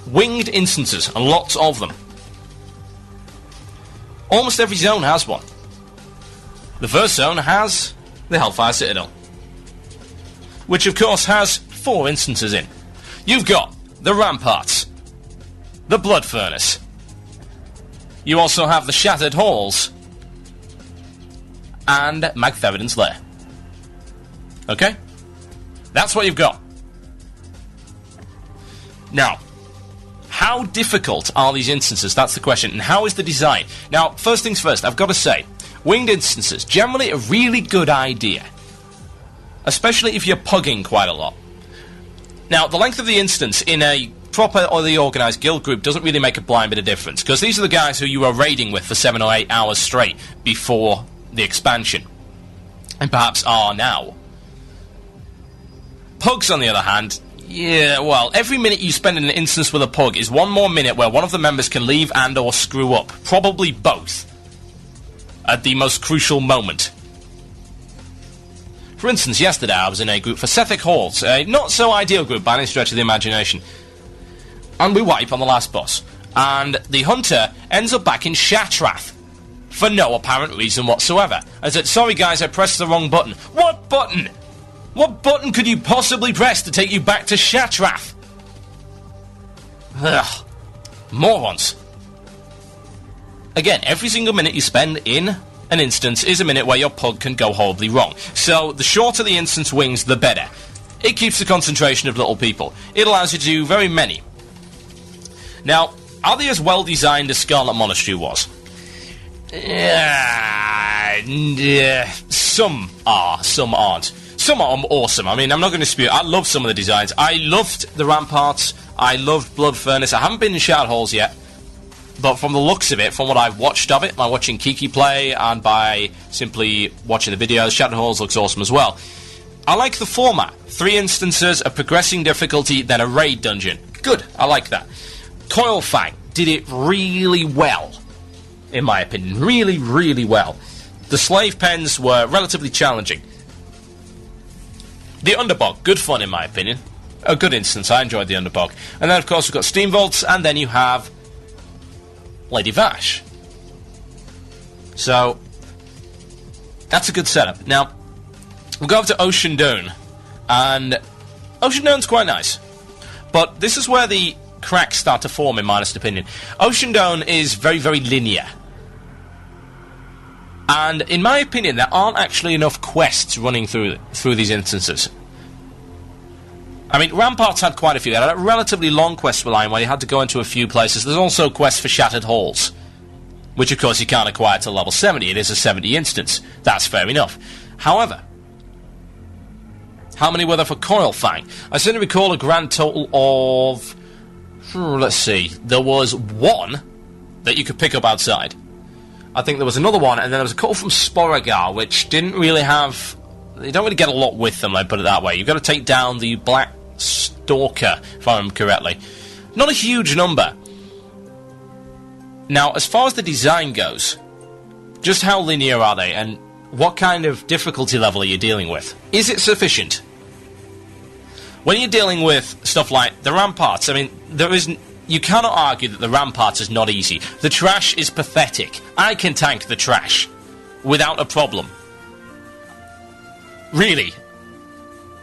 winged instances, and lots of them. Almost every zone has one. The first zone has the Hellfire Citadel, which of course has 4 instances in. You've got the Ramparts, the Blood Furnace. You also have the Shattered Halls, and Magtheridon's Lair. Okay? That's what you've got. Now, how difficult are these instances? That's the question. And how is the design? Now, first things first, I've got to say, Winged instances, generally a really good idea. Especially if you're pugging quite a lot. Now, the length of the instance in a properly organised guild group doesn't really make a blind bit of difference, because these are the guys who you are raiding with for 7 or 8 hours straight before the expansion. And perhaps are now. Pugs, on the other hand, yeah, well, every minute you spend in an instance with a pug is one more minute where one of the members can leave and or screw up. Probably both. At the most crucial moment. For instance, yesterday I was in a group for Sethic Halls, a not-so-ideal group by any stretch of the imagination. And we wipe on the last boss. And the hunter ends up back in Shatrath. For no apparent reason whatsoever. I said, sorry guys, I pressed the wrong button. What button? What button could you possibly press to take you back to Shatrath? Ugh. Morons. Again, every single minute you spend in an instance is a minute where your pug can go horribly wrong. So, the shorter the instance wings, the better. It keeps the concentration of little people. It allows you to do very many. Now, are they as well designed as Scarlet Monastery was? Some are, some aren't. Some are awesome. I mean, I'm not going to dispute. I love some of the designs. I loved the ramparts. I loved Blood Furnace. I haven't been in Shard Halls yet. But from the looks of it, from what I've watched of it, by watching Kiki play and by simply watching the videos, Shadow Halls looks awesome as well. I like the format. 3 instances, a progressing difficulty, then a raid dungeon. Good, I like that. Coilfang did it really well, in my opinion. Really, really well. The slave pens were relatively challenging. The Underbog, good fun in my opinion. A good instance, I enjoyed the Underbog. And then of course we've got Steam Vaults, and then you have Lady Vash. So, that's a good setup. Now, we'll go over to Ocean Dune, and Ocean Dune's quite nice. But this is where the cracks start to form, in my honest opinion. Ocean Dune is very, very linear. And, in my opinion, there aren't actually enough quests running through these instances. I mean, Ramparts had quite a few. They had a relatively long quest line where you had to go into a few places. There's also quests for Shattered Halls, which, of course, you can't acquire till level 70. It is a 70 instance. That's fair enough. However, how many were there for Coilfang? I seem to recall a grand total of... let's see. There was 1 that you could pick up outside. I think there was another one, and then there was a couple from Sporagar, which didn't really have... You don't really get a lot with them, let me put it that way. You've got to take down the Black Stalker, if I remember correctly. Not a huge number. Now, as far as the design goes, just how linear are they, and what kind of difficulty level are you dealing with? Is it sufficient? When you're dealing with stuff like the Ramparts, I mean, you cannot argue that the Ramparts is not easy. The trash is pathetic. I can tank the trash without a problem. Really.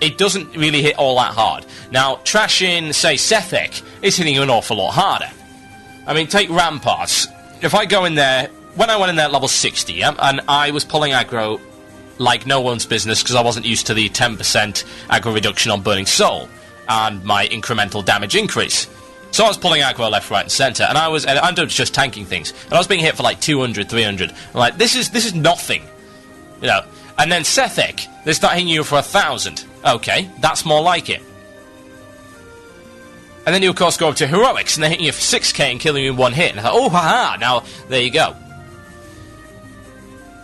It doesn't really hit all that hard. Now, trash in, say, Sethic is hitting you an awful lot harder. I mean, take Ramparts. If I go in there... When I went in there at level 60, and I was pulling aggro like no one's business because I wasn't used to the 10% aggro reduction on Burning Soul and my incremental damage increase. So I was pulling aggro left, right, and centre, and I'm just tanking things. And I was being hit for like 200, 300. I'm like, this is nothing. You know. And then Sethic, they start hitting you for 1,000. Okay, that's more like it. And then you, of course, go up to Heroics, and they're hitting you for 6k and killing you in one hit. And I thought, oh, haha, now, there you go.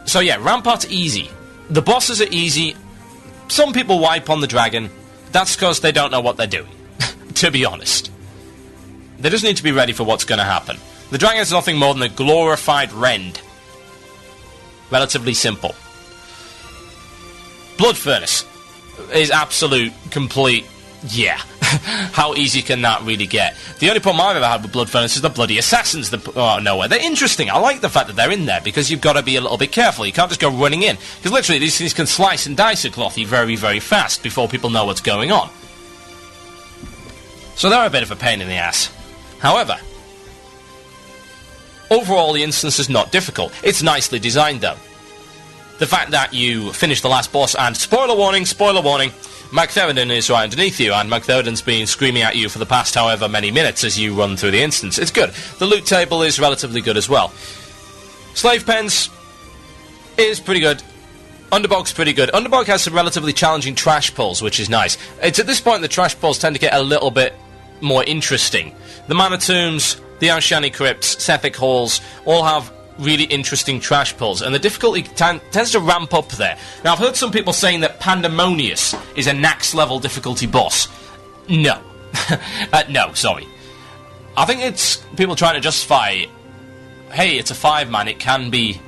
So yeah, Rampart's easy. The bosses are easy. Some people wipe on the dragon. That's because they don't know what they're doing, to be honest. They just need to be ready for what's going to happen. The dragon is nothing more than a glorified rend. Relatively simple. Blood Furnace is absolute, complete, yeah. How easy can that really get? The only problem I've ever had with Blood Furnace is the bloody assassins that are nowhere. They're interesting. I like the fact that they're in there, because you've got to be a little bit careful. You can't just go running in. Because literally, these things can slice and dice a clothy very, very fast before people know what's going on. So they're a bit of a pain in the ass. However, overall the instance is not difficult. It's nicely designed, though. The fact that you finish the last boss and, spoiler warning, McTheridan is right underneath you, and McTheridan's been screaming at you for the past however many minutes as you run through the instance. It's good. The loot table is relatively good as well. Slave pens, is pretty good. Underbog's pretty good. Underbog has some relatively challenging trash pulls, which is nice. It's at this point the trash pulls tend to get a little bit more interesting. The Mana Tombs, the Anshani Crypts, Sethic Halls, all have really interesting trash pulls, and the difficulty tends to ramp up there. Now, I've heard some people saying that Pandemonious is a Nax-level difficulty boss. No. No, sorry. I think it's people trying to justify, hey, it's a 5-man, it can be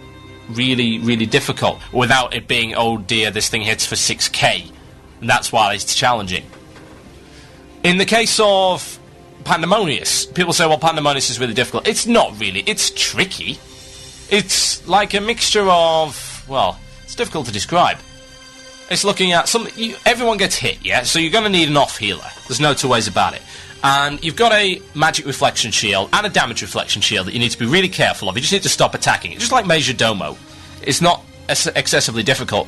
really, really difficult, without it being, oh dear, this thing hits for 6k, and that's why it's challenging. In the case of Pandemonious, people say, well, Pandemonious is really difficult. It's not really, it's tricky. It's like a mixture of, well, it's difficult to describe. It's looking at everyone gets hit, yeah? So you're going to need an off healer. There's no two ways about it. And you've got a magic reflection shield and a damage reflection shield that you need to be really careful of. You just need to stop attacking it. Just like Major Domo. It's not excessively difficult.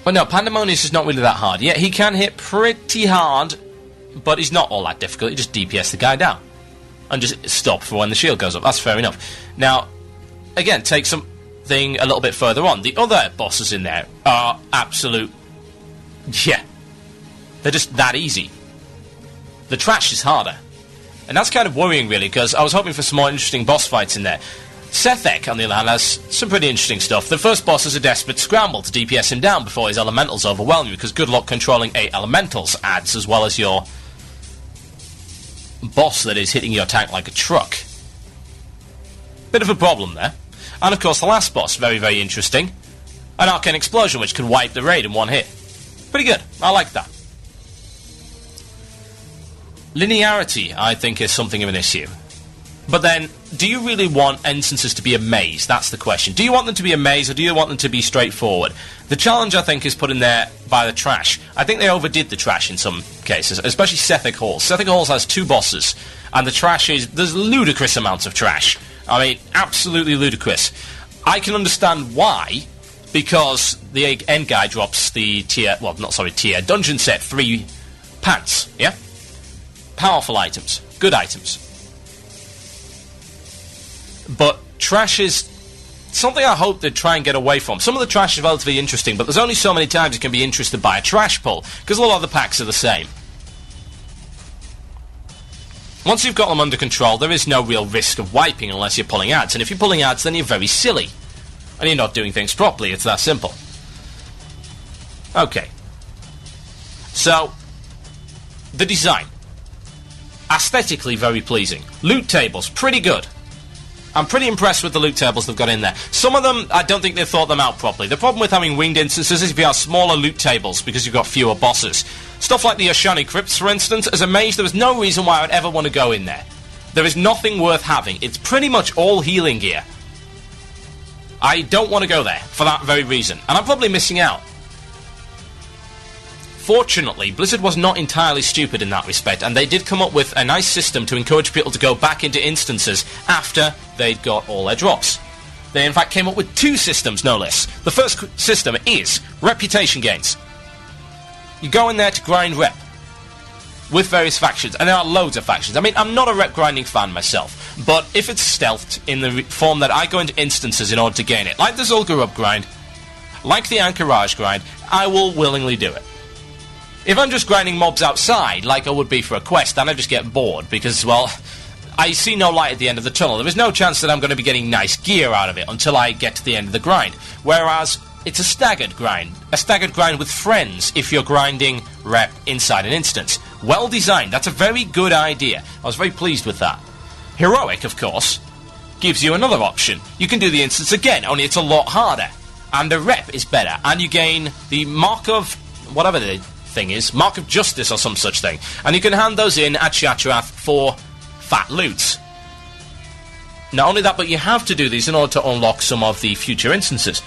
But no, Pandemonious is not really that hard. Yeah, he can hit pretty hard, but he's not all that difficult. You just DPS the guy down. And just stop for when the shield goes up. That's fair enough. Now, again, take something a little bit further on. The other bosses in there are absolute... yeah. They're just that easy. The trash is harder. And that's kind of worrying, really, because I was hoping for some more interesting boss fights in there. Sethek, on the other hand, has some pretty interesting stuff. The first boss is a desperate scramble to DPS him down before his elementals overwhelm you, because good luck controlling 8 elementals adds, as well as your boss that is hitting your tank like a truck. Bit of a problem there. And of course the last boss, very, very interesting. An Arcane Explosion which can wipe the raid in one hit. Pretty good, I like that. Linearity, I think, is something of an issue. But then, do you really want instances to be a maze? That's the question. Do you want them to be a maze, or do you want them to be straightforward? The challenge, I think, is put in there by the trash. I think they overdid the trash in some cases, especially Sethic Halls. Sethic Halls has 2 bosses, and the trash is... there's ludicrous amounts of trash. I mean, absolutely ludicrous. I can understand why, because the end guy drops the dungeon set 3 pants, yeah? Powerful items. Good items. But trash is something I hope they'd try and get away from. Some of the trash is relatively interesting, but there's only so many times you can be interested by a trash pull, because a lot of the packs are the same. Once you've got them under control, there is no real risk of wiping unless you're pulling ads, and if you're pulling ads, then you're very silly. And you're not doing things properly, it's that simple. Okay. So, the design. Aesthetically very pleasing. Loot tables, pretty good. I'm pretty impressed with the loot tables they've got in there. Some of them, I don't think they've thought them out properly. The problem with having winged instances is if you have smaller loot tables, because you've got fewer bosses. Stuff like the Oshani Crypts, for instance, as a mage, there was no reason why I would ever want to go in there. There is nothing worth having. It's pretty much all healing gear. I don't want to go there, for that very reason. And I'm probably missing out. Fortunately, Blizzard was not entirely stupid in that respect, and they did come up with a nice system to encourage people to go back into instances after they'd got all their drops. They in fact came up with 2 systems, no less. The first system is reputation gains. You go in there to grind rep with various factions, and there are loads of factions. I mean, I'm not a rep grinding fan myself, but if it's stealthed in the form that I go into instances in order to gain it, like the Zul'Gurub grind, like the Anchorage grind, I will willingly do it. If I'm just grinding mobs outside, like I would be for a quest, then I just get bored, because, well, I see no light at the end of the tunnel. There is no chance that I'm going to be getting nice gear out of it until I get to the end of the grind. Whereas, it's a staggered grind with friends if you're grinding rep inside an instance. Well designed, that's a very good idea. I was very pleased with that. Heroic, of course, gives you another option. You can do the instance again, only it's a lot harder. And the rep is better, and you gain the mark of... whatever the thing is, Mark of Justice or some such thing, and you can hand those in at Shattrath for fat loot. Not only that, but you have to do these in order to unlock some of the future instances.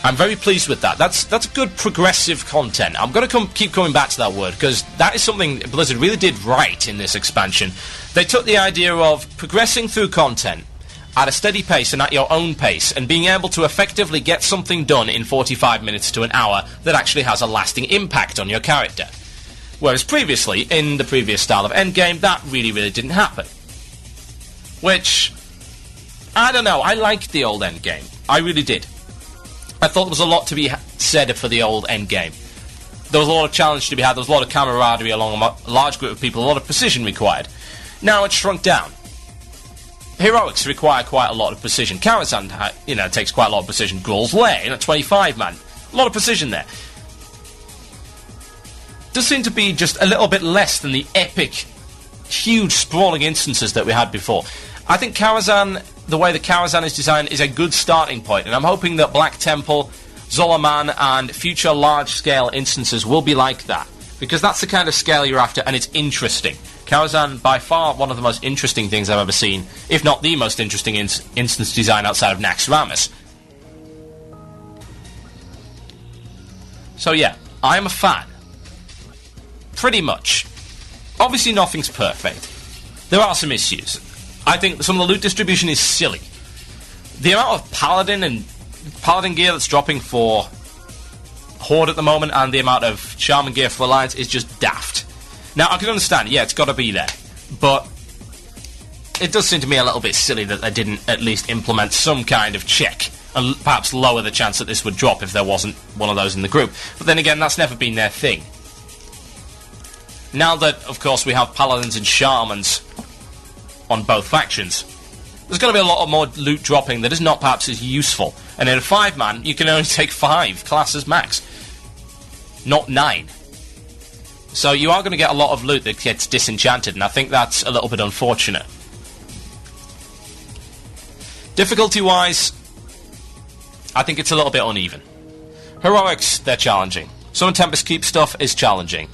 I'm very pleased with that. That's good progressive content. I'm going to keep coming back to that word, because that is something Blizzard really did right in this expansion. They took the idea of progressing through content at a steady pace and at your own pace, and being able to effectively get something done in 45 minutes to an hour that actually has a lasting impact on your character. Whereas previously, in the previous style of endgame, that really, really didn't happen. Which, I don't know, I liked the old endgame. I really did. I thought there was a lot to be said for the old endgame. There was a lot of challenge to be had, there was a lot of camaraderie along a large group of people, a lot of precision required. Now it's shrunk down. Heroics require quite a lot of precision. Karazhan, takes quite a lot of precision. Gruul's Lair, 25 man. A lot of precision there. Does seem to be just a little bit less than the epic, huge, sprawling instances that we had before. I think Karazhan, the way the Karazhan is designed, is a good starting point, and I'm hoping that Black Temple, Zolaman, and future large-scale instances will be like that, because that's the kind of scale you're after, and it's interesting. Karazhan, by far, one of the most interesting things I've ever seen, if not the most interesting instance design outside of Naxxramas. So yeah, I am a fan. Pretty much. Obviously nothing's perfect. There are some issues. I think some of the loot distribution is silly. The amount of Paladin gear that's dropping for Horde at the moment and the amount of Shaman gear for Alliance is just daft. Now, I can understand, yeah, it's got to be there, but it does seem to me a little bit silly that they didn't at least implement some kind of check and perhaps lower the chance that this would drop if there wasn't one of those in the group. But then again, that's never been their thing. Now that, of course, we have Paladins and Shamans on both factions, there's going to be a lot more loot dropping that is not perhaps as useful. And in a 5-man, you can only take 5 classes max, not 9. So you are going to get a lot of loot that gets disenchanted, and I think that's a little bit unfortunate. Difficulty-wise, I think it's a little bit uneven. Heroics, they're challenging. Some Tempest Keep stuff is challenging.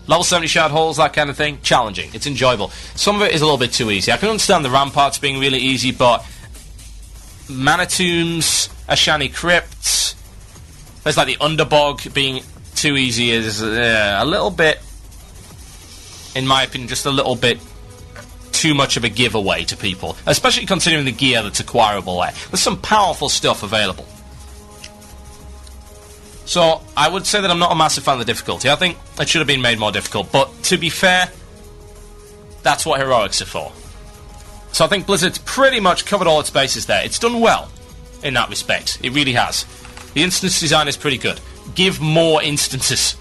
Level 70 Shard Halls, that kind of thing, challenging. It's enjoyable. Some of it is a little bit too easy. I can understand the Ramparts being really easy, but Mana Tombs, Ashani Crypts, there's like the Underbog being too easy is a little bit, in my opinion, just a little bit too much of a giveaway to people, especially considering the gear that's acquirable there. There's some powerful stuff available. So, I would say that I'm not a massive fan of the difficulty. I think it should have been made more difficult, but to be fair, that's what Heroics are for. So I think Blizzard's pretty much covered all its bases there. It's done well in that respect. It really has. The instance design is pretty good. Give more instances.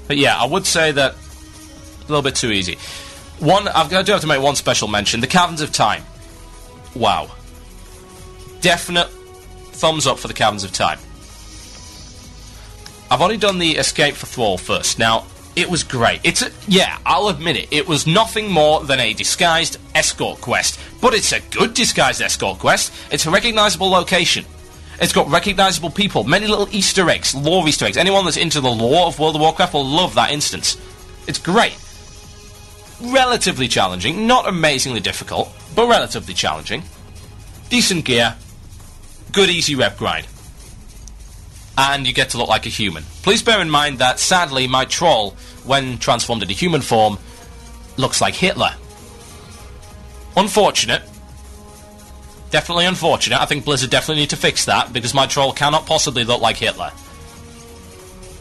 But yeah, I would say that a little bit too easy. I do have to make one special mention. The Caverns of Time. Wow. Definite thumbs up for the Caverns of Time. I've only done the Escape for Thrall first. Now, it was great. I'll admit it. It was nothing more than a disguised escort quest. But it's a good disguised escort quest. It's a recognisable location. It's got recognisable people. Many little Easter eggs, lore Easter eggs. Anyone that's into the lore of World of Warcraft will love that instance. It's great. Relatively challenging. Not amazingly difficult, but relatively challenging. Decent gear. Good easy rep grind. And you get to look like a human. Please bear in mind that, sadly, my troll, when transformed into human form, looks like Hitler. Unfortunate. Definitely unfortunate. I think Blizzard definitely need to fix that, because my troll cannot possibly look like Hitler.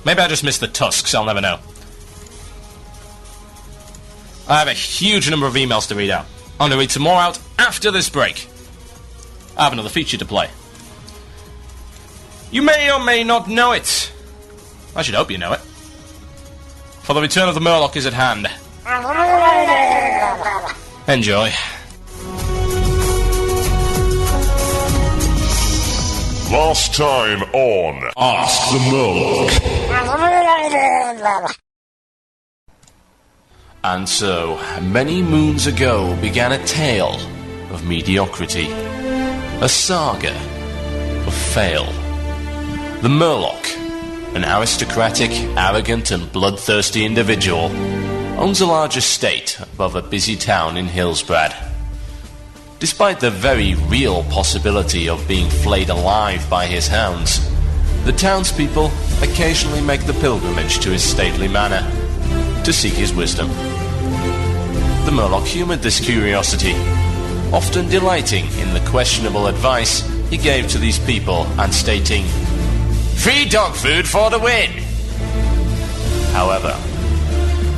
Maybe I just missed the tusks, I'll never know. I have a huge number of emails to read out. I'm going to read some more out after this break. I have another feature to play. You may or may not know it. I should hope you know it. For the return of the Murloc is at hand. Enjoy. Last time on Ask the Murloc. And so, many moons ago began a tale of mediocrity. A saga of fail. The Murloc, an aristocratic, arrogant and bloodthirsty individual, owns a large estate above a busy town in Hillsbrad. Despite the very real possibility of being flayed alive by his hounds, the townspeople occasionally make the pilgrimage to his stately manor to seek his wisdom. The Murloc humoured this curiosity, often delighting in the questionable advice he gave to these people and stating, "Free dog food for the win!" However,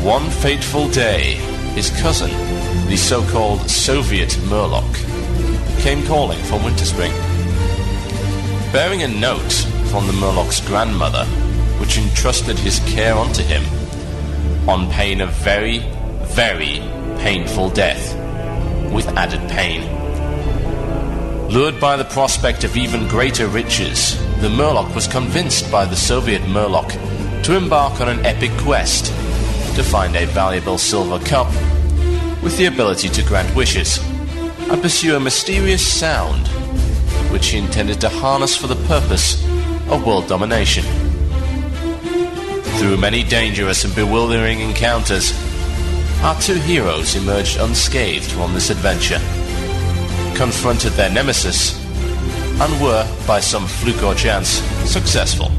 one fateful day, his cousin, the so-called Soviet Murloc, came calling from Winterspring. Bearing a note from the Murloc's grandmother, which entrusted his care unto him, on pain of very, very painful death, with added pain. Lured by the prospect of even greater riches, the Murloc was convinced by the Soviet Murloc to embark on an epic quest to find a valuable silver cup with the ability to grant wishes and pursue a mysterious sound which he intended to harness for the purpose of world domination. Through many dangerous and bewildering encounters, our two heroes emerged unscathed from this adventure, confronted their nemesis, and were, by some fluke or chance, successful.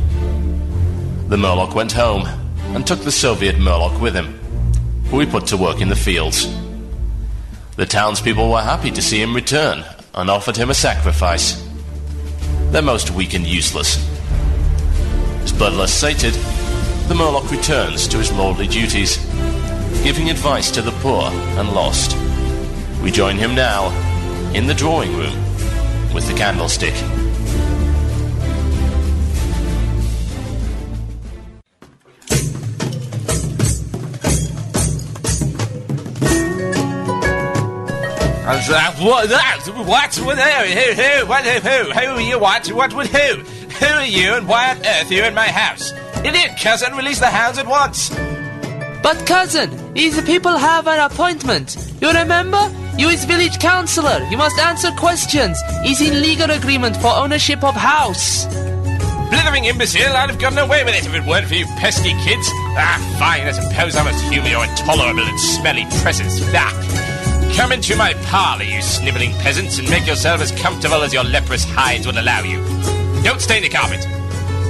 The Murloc went home and took the Soviet Murloc with him, who he put to work in the fields. The townspeople were happy to see him return and offered him a sacrifice. They're most weak and useless. His bloodlust sated, the Murloc returns to his lordly duties, giving advice to the poor and lost. We join him now in the drawing room with the candlestick. What? Who are you? What with who? Who are you and why on earth are you in my house? Idiot cousin, release the hounds at once! But cousin, these people have an appointment. You remember? You is village councillor. You must answer questions. He's in legal agreement for ownership of house. Blithering imbecile, I'd have gotten away with it if it weren't for you pesky kids. Fine, I suppose I must humour your intolerable and smelly presence. Come into my parlour, you snivelling peasants, and make yourself as comfortable as your leprous hides would allow you. Don't stain the carpet.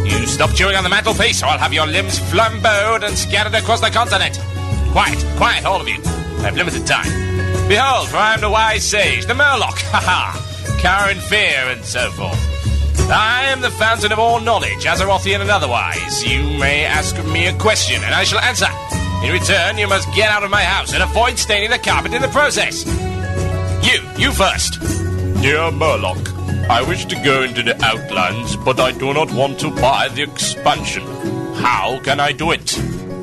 You stop chewing on the mantelpiece, or I'll have your limbs flambeaued and scattered across the continent. Quiet, all of you. I have limited time. Behold, for I am the wise sage, the Murloc, cower in fear, and so forth. I am the fountain of all knowledge, Azerothian and otherwise. You may ask me a question, and I shall answer. In return, you must get out of my house and avoid staining the carpet in the process. You first. Dear Murloc, I wish to go into the Outlands, but I do not want to buy the expansion. How can I do it?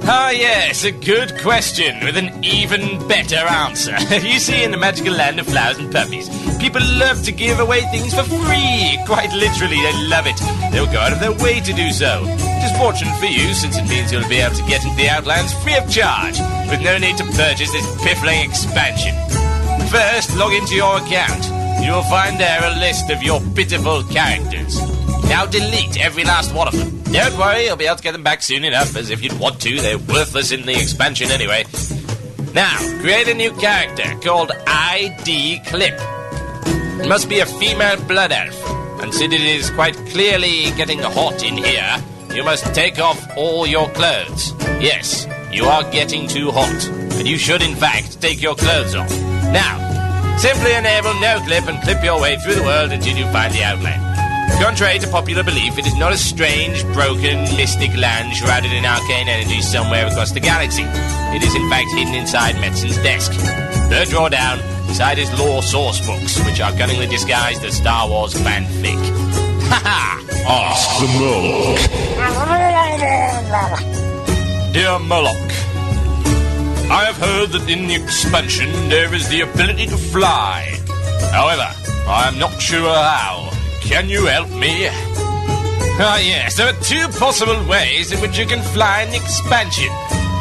Ah, yes, a good question with an even better answer. You see, in the magical land of flowers and puppies, people love to give away things for free. Quite literally, they love it. They'll go out of their way to do so. It is fortunate for you, since it means you'll be able to get into the Outlands free of charge, with no need to purchase this piffling expansion. First, log into your account. You will find there a list of your pitiful characters. Now delete every last one of them. Don't worry, you'll be able to get them back soon enough, as if you'd want to. They're worthless in the expansion anyway. Now, create a new character called ID Clip. It must be a female blood elf, and since it is quite clearly getting hot in here, you must take off all your clothes. Yes, you are getting too hot, and you should in fact take your clothes off. Now, simply enable no-clip and clip your way through the world until you find the outline. Contrary to popular belief, it is not a strange, broken, mystic land shrouded in arcane energy somewhere across the galaxy. It is in fact hidden inside Medson's desk. Third drawer down, beside his lore source books, which are cunningly disguised as Star Wars fanfic. Ha-ha! Ask the Murloc. Dear Murloc, I have heard that in the expansion there is the ability to fly. However, I am not sure how. Can you help me? Ah, yes, there are two possible ways in which you can fly in the expansion.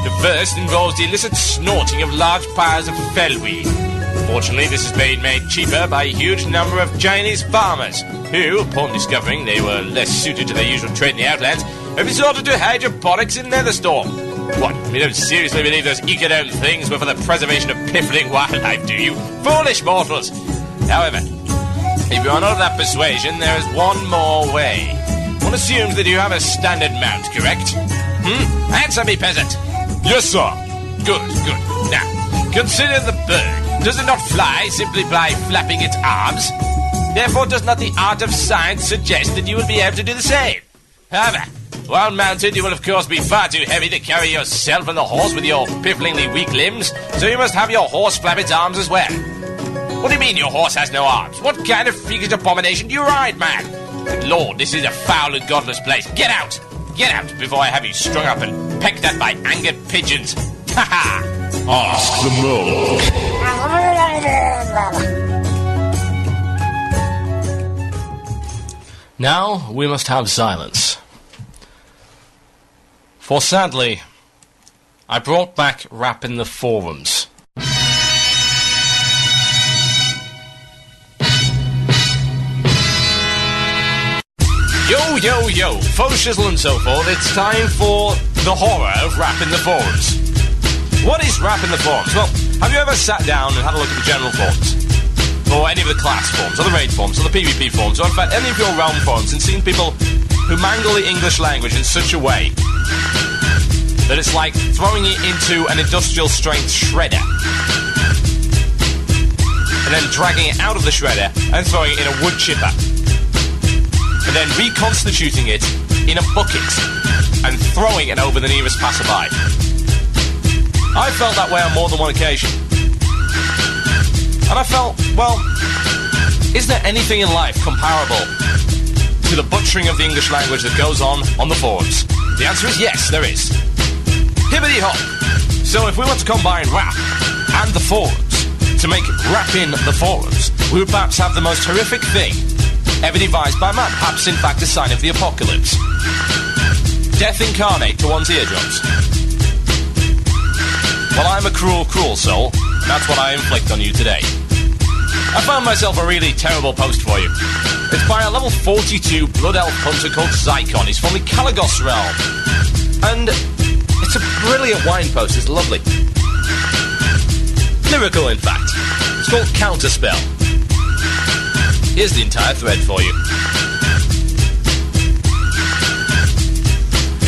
The first involves the illicit snorting of large piles of fellweed. Fortunately, this has been made cheaper by a huge number of Chinese farmers, who, upon discovering they were less suited to their usual trade in the Outlands, have resorted to hydroponics in Netherstorm. What, you don't seriously believe those ecodome things were for the preservation of piffling wildlife, do you? Foolish mortals! However, if you are not of that persuasion, there is one more way. One assumes that you have a standard mount, correct? Answer me, peasant! Yes, sir. Good. Now, consider the bird. Does it not fly simply by flapping its arms? Therefore, does not the art of science suggest that you will be able to do the same? However, While mounted, you will of course be far too heavy to carry yourself and the horse with your pifflingly weak limbs, so you must have your horse flap its arms as well. What do you mean your horse has no arms? What kind of freakish abomination do you ride, man? Good Lord, this is a foul and godless place. Get out! Get out before I have you strung up and pecked at by angered pigeons. Ha ha! Ask the Murloc. Now we must have silence. For sadly, I brought back rap in the forums. Yo, yo, faux shizzle and so forth, it's time for the horror of rap in the forums. What is rap in the forums? Well, have you ever sat down and had a look at the general forums? Or any of the class forums, or the raid forums, or the PvP forums, or in fact any of your realm forums, and seen people who mangle the English language in such a way that it's like throwing it into an industrial strength shredder and then dragging it out of the shredder and throwing it in a wood chipper and then reconstituting it in a bucket and throwing it over the nearest passerby. I felt that way on more than one occasion. And I felt, well, is there anything in life comparable to the butchering of the English language that goes on the forums? The answer is yes, there is. Hibbity hop. So if we want to combine rap and the forums to make rap in the forums, we would perhaps have the most horrific thing ever devised by man, perhaps in fact a sign of the apocalypse. Death incarnate to one's eardrums. Well, I'm a cruel, cruel soul, and that's what I inflict on you today. I found myself a really terrible post for you. It's by a level 42 Blood Elf hunter called Zycon. He's from the Kalagos realm. And it's a brilliant wine post, it's lovely. Lyrical, in fact. It's called Counterspell. Here's the entire thread for you.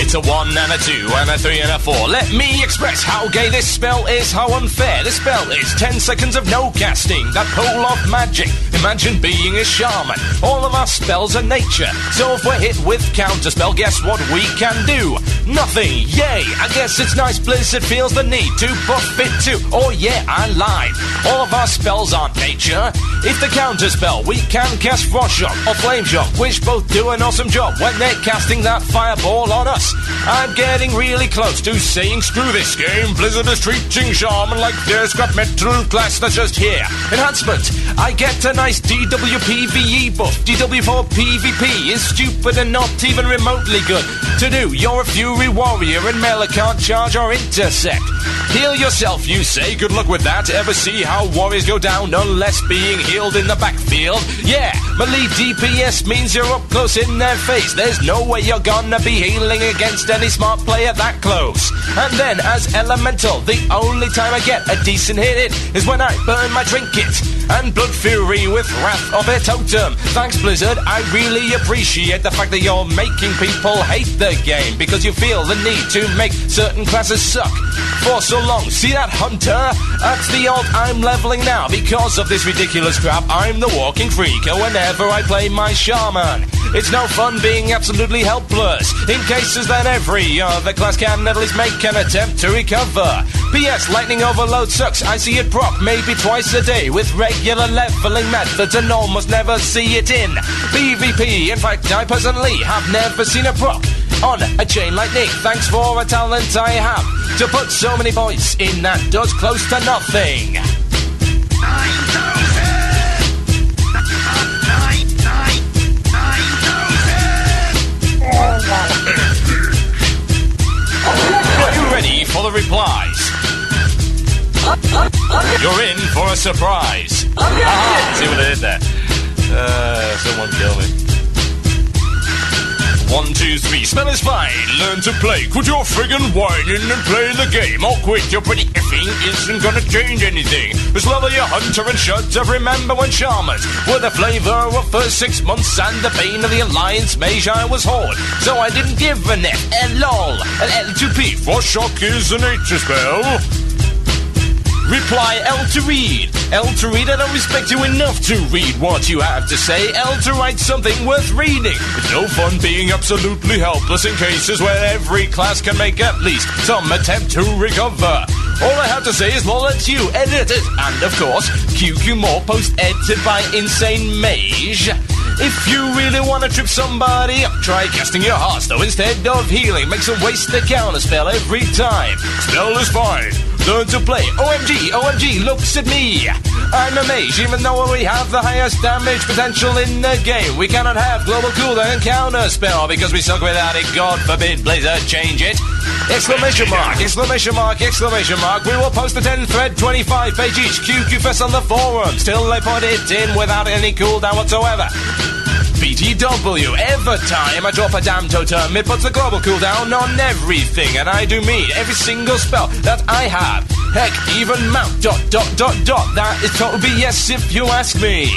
It's a 1 and a 2 and a 3 and a 4. Let me express how gay this spell is, how unfair. This spell is 10 seconds of no casting, that pole of magic. Imagine being a shaman. All of our spells are nature. So if we're hit with counterspell, guess what we can do? Nothing. Yay! I guess it's nice Blizzard feels the need to buff it too. Oh yeah, I lied. All of our spells aren't nature. If the counterspell, we can cast Frost Shock or Flame Shock, which both do an awesome job when they're casting that fireball on us. I'm getting really close to saying screw this game. Blizzard is treating shaman like their scrap metal class that's just here. Enhancement. I get a nice DWPVE buff. DW4 PvP is stupid and not even remotely good to do. You're a Fury Warrior and melee can't charge or intercept. Heal yourself, you say. Good luck with that. Ever see how warriors go down unless being healed in the backfield? Yeah, melee DPS means you're up close in their face. There's no way you're gonna be healing against any smart player that close. And then as elemental, the only time I get a decent hit in is when I burn my trinket and Blood Fury with Wrath of a Totem. Thanks Blizzard, I really appreciate the fact that you're making people hate the game because you feel the need to make certain classes suck for so long. See that hunter? That's the alt I'm leveling now. Because of this ridiculous crap, I'm the walking freak whenever I play my shaman. It's no fun being absolutely helpless in cases that every other class can at least make an attempt to recover. P.S. Lightning Overload sucks. I see it proc maybe twice a day with regular leveling methods and almost never see it in PvP. In fact, I personally have never seen a proc on a chain lightning. Thanks for a talent I have to put so many points in that does close to nothing. 9,000! Are you ready for the replies? You're in for a surprise. Aha, see what I did there? Someone kill me. 1, 2, 3, spell is fine, learn to play. Quit your friggin' whining and play the game. Or quit, your pretty effing isn't gonna change anything. Just level your hunter and shut up. Remember when shamans were the flavor of first 6 months and the bane of the alliance mage I was Horde. So I didn't give an F, lol, an L2P. For shock is a nature spell. Reply L to read. L to read, I don't respect you enough to read what you have to say. L to write something worth reading. It's no fun being absolutely helpless in cases where every class can make at least some attempt to recover. All I have to say is lol at you, editors, and of course, QQ more post-edited by Insane Mage. If you really want to trip somebody up, try casting your hearts, though instead of healing, make them waste the counter spell every time. Spell is fine. Learn to play. OMG, OMG, looks at me. I'm a mage, even though we have the highest damage potential in the game. We cannot have global cooldown and counter spell because we suck without it. God forbid Blizzard change it. Exclamation mark, exclamation mark, exclamation mark. We will post a 10 thread, 25 page each QQ Fest on the forum. Still they put it in without any cooldown whatsoever. BTW, every time I drop a damn totem, it puts a global cooldown on everything, and I do mean every single spell that I have. Heck, even mount, ... That is total BS if you ask me.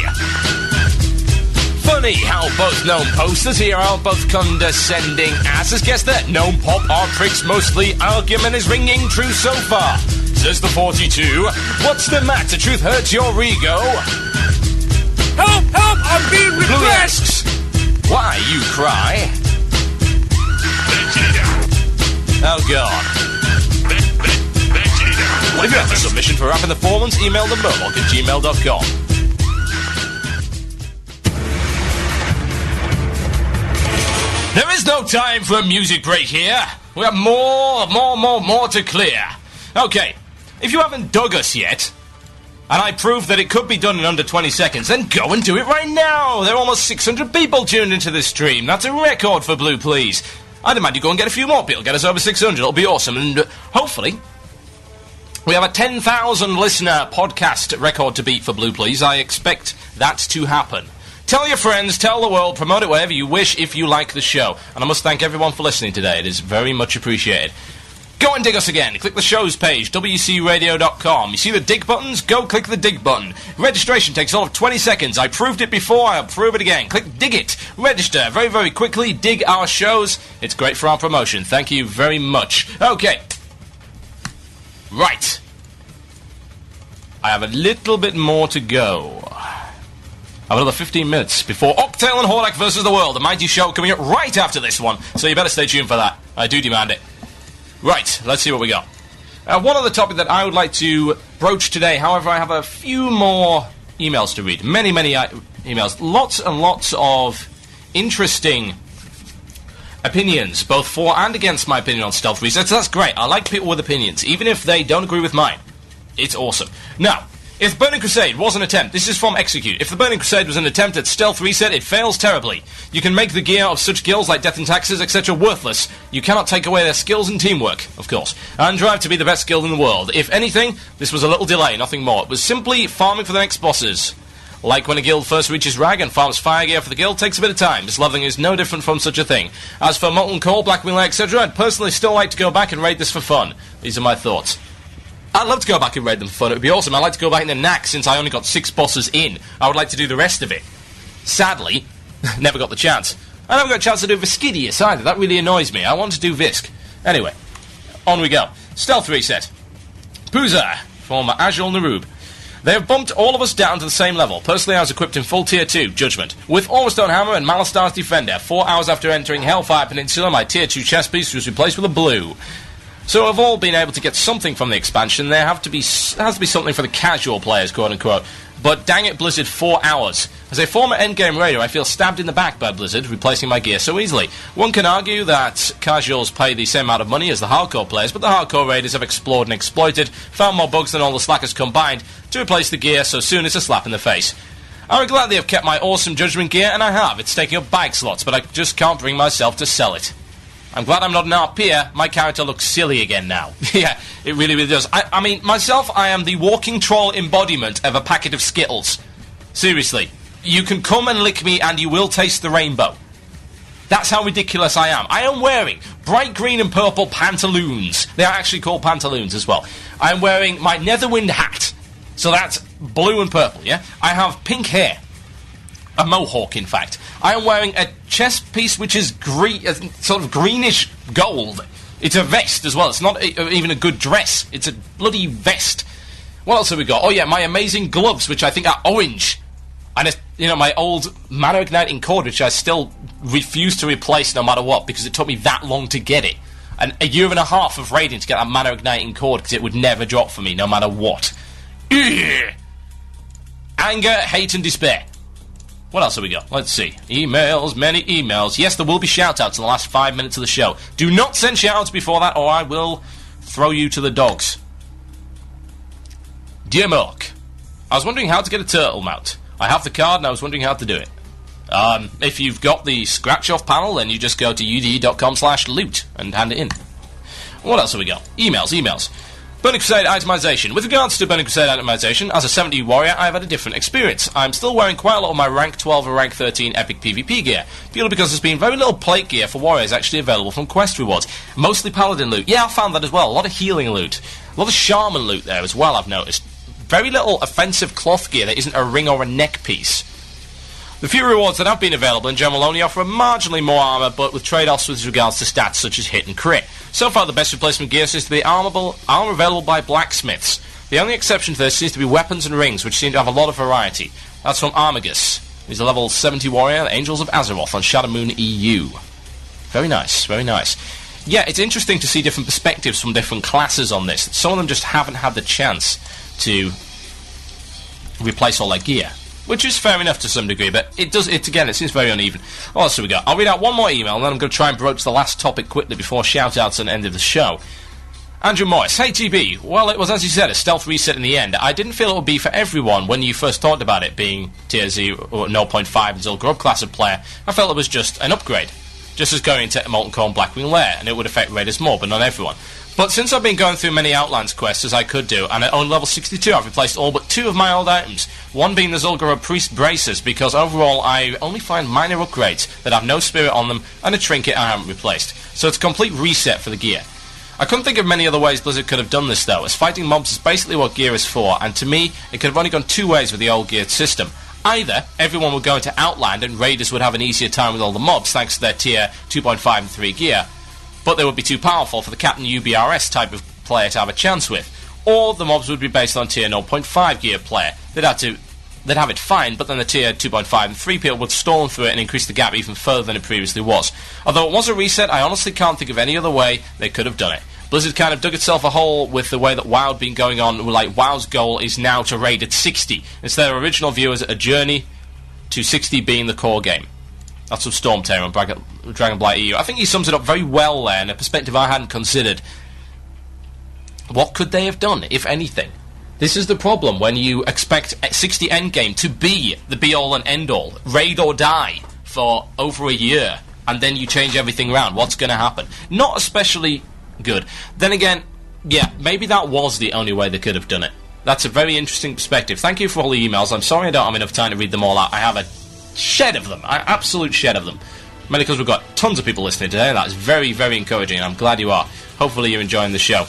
Funny how both gnome posters here are both condescending asses. Guess that gnome pop are pricks mostly. Argument is ringing true so far. Says the 42. What's the matter? Truth hurts your ego. Help! Help! I'm being repressed! Why, you cry? Oh, God. If you have a submission for rapping the performance, email the Murloc at gmail.com. There is no time for a music break here. We have more to clear. Okay, if you haven't dug us yet, and I prove that it could be done in under 20 seconds, then go and do it right now! There are almost 600 people tuned into this stream. That's a record for Blue Plz. I demand you go and get a few more people. Get us over 600. It'll be awesome. And hopefully, we have a 10,000 listener podcast record to beat for Blue Plz. I expect that to happen. Tell your friends, tell the world, promote it wherever you wish if you like the show. And I must thank everyone for listening today. It is very much appreciated. Go and dig us again. Click the show's page, wcradio.com. You see the dig buttons? Go click the dig button. Registration takes all of 20 seconds. I proved it before, I'll prove it again. Click dig it. Register very, very quickly. Dig our shows. It's great for our promotion. Thank you very much. Okay. Right. I have a little bit more to go. I have another 15 minutes before Octail and Hordak versus the World, the mighty show coming up right after this one. So you better stay tuned for that. I do demand it. Right, let's see what we got. One other topic that I would like to broach today, however, I have a few more emails to read. Many emails. Lots and lots of interesting opinions, both for and against my opinion on stealth resets. That's great. I like people with opinions, even if they don't agree with mine. It's awesome. Now, if Burning Crusade was an attempt, this is from Execute, if the Burning Crusade was an attempt at stealth reset, it fails terribly. You can make the gear of such guilds like Death and Taxes, etc. worthless. You cannot take away their skills and teamwork, of course, and drive to be the best guild in the world. If anything, this was a little delay, nothing more. It was simply farming for the next bosses. Like when a guild first reaches Rag and farms fire gear for the guild, takes a bit of time. This leveling is no different from such a thing. As for Molten Coal, Blackmail, etc., I'd personally still like to go back and raid this for fun. These are my thoughts. I'd love to go back and raid them for fun. It would be awesome. I'd like to go back in the knack since I only got 6 bosses in. I would like to do the rest of it. Sadly, never got the chance. I never got a chance to do Viscidius either. That really annoys me. I want to do Visc. Anyway, on we go. Stealth reset. Pooza from Agile Naroob. They have bumped all of us down to the same level. Personally, I was equipped in full Tier 2, Judgment, with Aurastone Hammer and Malastar's Defender. 4 hours after entering Hellfire Peninsula, my Tier 2 chest piece was replaced with a blue. So I've all been able to get something from the expansion. There has to be something for the casual players, quote-unquote. But dang it, Blizzard, 4 hours. As a former endgame raider, I feel stabbed in the back by Blizzard, replacing my gear so easily. One can argue that casuals pay the same amount of money as the hardcore players, but the hardcore raiders have explored and exploited, found more bugs than all the slackers combined, to replace the gear so soon it's a slap in the face. I'm glad they have kept my awesome Judgment gear, and I have. It's taking up bag slots, but I just can't bring myself to sell it. I'm glad I'm not an RPer. My character looks silly again now. Yeah, it really, really does. I mean, myself, I am the walking troll embodiment of a packet of Skittles. Seriously. You can come and lick me and you will taste the rainbow. That's how ridiculous I am. I am wearing bright green and purple pantaloons. They are actually called pantaloons as well. I am wearing my Netherwind hat. So that's blue and purple, yeah? I have pink hair. A mohawk, in fact. I am wearing a chest piece which is sort of greenish gold. It's a vest as well. It's not even a good dress. It's a bloody vest. What else have we got? Oh yeah, my amazing gloves, which I think are orange. And, my old mana igniting cord, which I still refuse to replace no matter what, because it took me that long to get it. And a year and a half of raiding to get that mana igniting cord, because it would never drop for me, no matter what. Ugh. Anger, hate, and despair. What else have we got? Let's see. Emails, many emails. Yes, there will be shout-outs in the last 5 minutes of the show. Do not send shout-outs before that, or I will throw you to the dogs. Dear Murloc, I was wondering how to get a turtle mount. I have the card and I was wondering how to do it. If you've got the scratch-off panel, then you just go to ud.com/loot and hand it in. What else have we got? Emails. Burning Crusade itemization. With regards to Burning Crusade itemization, as a 70 warrior, I've had a different experience. I'm still wearing quite a lot of my rank 12 and rank 13 epic PvP gear, purely because there's been very little plate gear for warriors actually available from quest rewards. Mostly paladin loot. Yeah, I found that as well. A lot of healing loot. A lot of shaman loot there as well, I've noticed. Very little offensive cloth gear that isn't a ring or a neck piece. The few rewards that have been available in general only offer marginally more armour, but with trade-offs with regards to stats such as hit and crit. So far, the best replacement gear seems to be armour available by blacksmiths. The only exception to this seems to be weapons and rings, which seem to have a lot of variety. That's from Armagus. He's a level 70 warrior, Angels of Azeroth on Shadow Moon EU. Very nice, very nice. Yeah, it's interesting to see different perspectives from different classes on this. Some of them just haven't had the chance to replace all their gear, which is fair enough to some degree, but it seems very uneven. What else have we got? I'll read out one more email, and then I'm going to try and broach the last topic quickly before shout-outs and end of the show. Andrew Morris, hey TB, well, it was, as you said, a stealth reset in the end. I didn't feel it would be for everyone when you first talked about it being tier 0 or 0.5 and Zul'Gurub class of player. I felt it was just an upgrade, just as going into Molten Core and Blackwing Lair, and it would affect raiders more, but not everyone. But since I've been going through many Outlands quests as I could do, and at own level 62 I've replaced all but 2 of my old items, one being the Zul'Gurub Priest Braces, because overall I only find minor upgrades that have no spirit on them, and a trinket I haven't replaced. So it's a complete reset for the gear. I couldn't think of many other ways Blizzard could have done this though, as fighting mobs is basically what gear is for, and to me, it could have only gone 2 ways with the old geared system. Either everyone would go into Outland and raiders would have an easier time with all the mobs thanks to their tier 2.5 and 3 gear, but they would be too powerful for the Captain UBRS type of player to have a chance with. Or the mobs would be based on tier 0.5 gear player. They'd have it fine, but then the tier 2.5 and 3 people would storm through it and increase the gap even further than it previously was. Although it was a reset, I honestly can't think of any other way they could have done it. Blizzard kind of dug itself a hole with the way that WoW had been going on. Like, WoW's goal is now to raid at 60. Instead of original viewers, a journey to 60 being the core game. That's from Stormtail on Dragonblight EU. I think he sums it up very well there, in a perspective I hadn't considered. What could they have done, if anything? This is the problem when you expect 60 endgame to be the be-all and end-all. Raid or die for over a year, and then you change everything around. What's going to happen? Not especially good. Then again, yeah, maybe that was the only way they could have done it. That's a very interesting perspective. Thank you for all the emails. I'm sorry I don't have enough time to read them all out. I have a shed of them, an absolute shed of them. Mainly because we've got tons of people listening today. That is very, very encouraging, and I'm glad you are. Hopefully you're enjoying the show.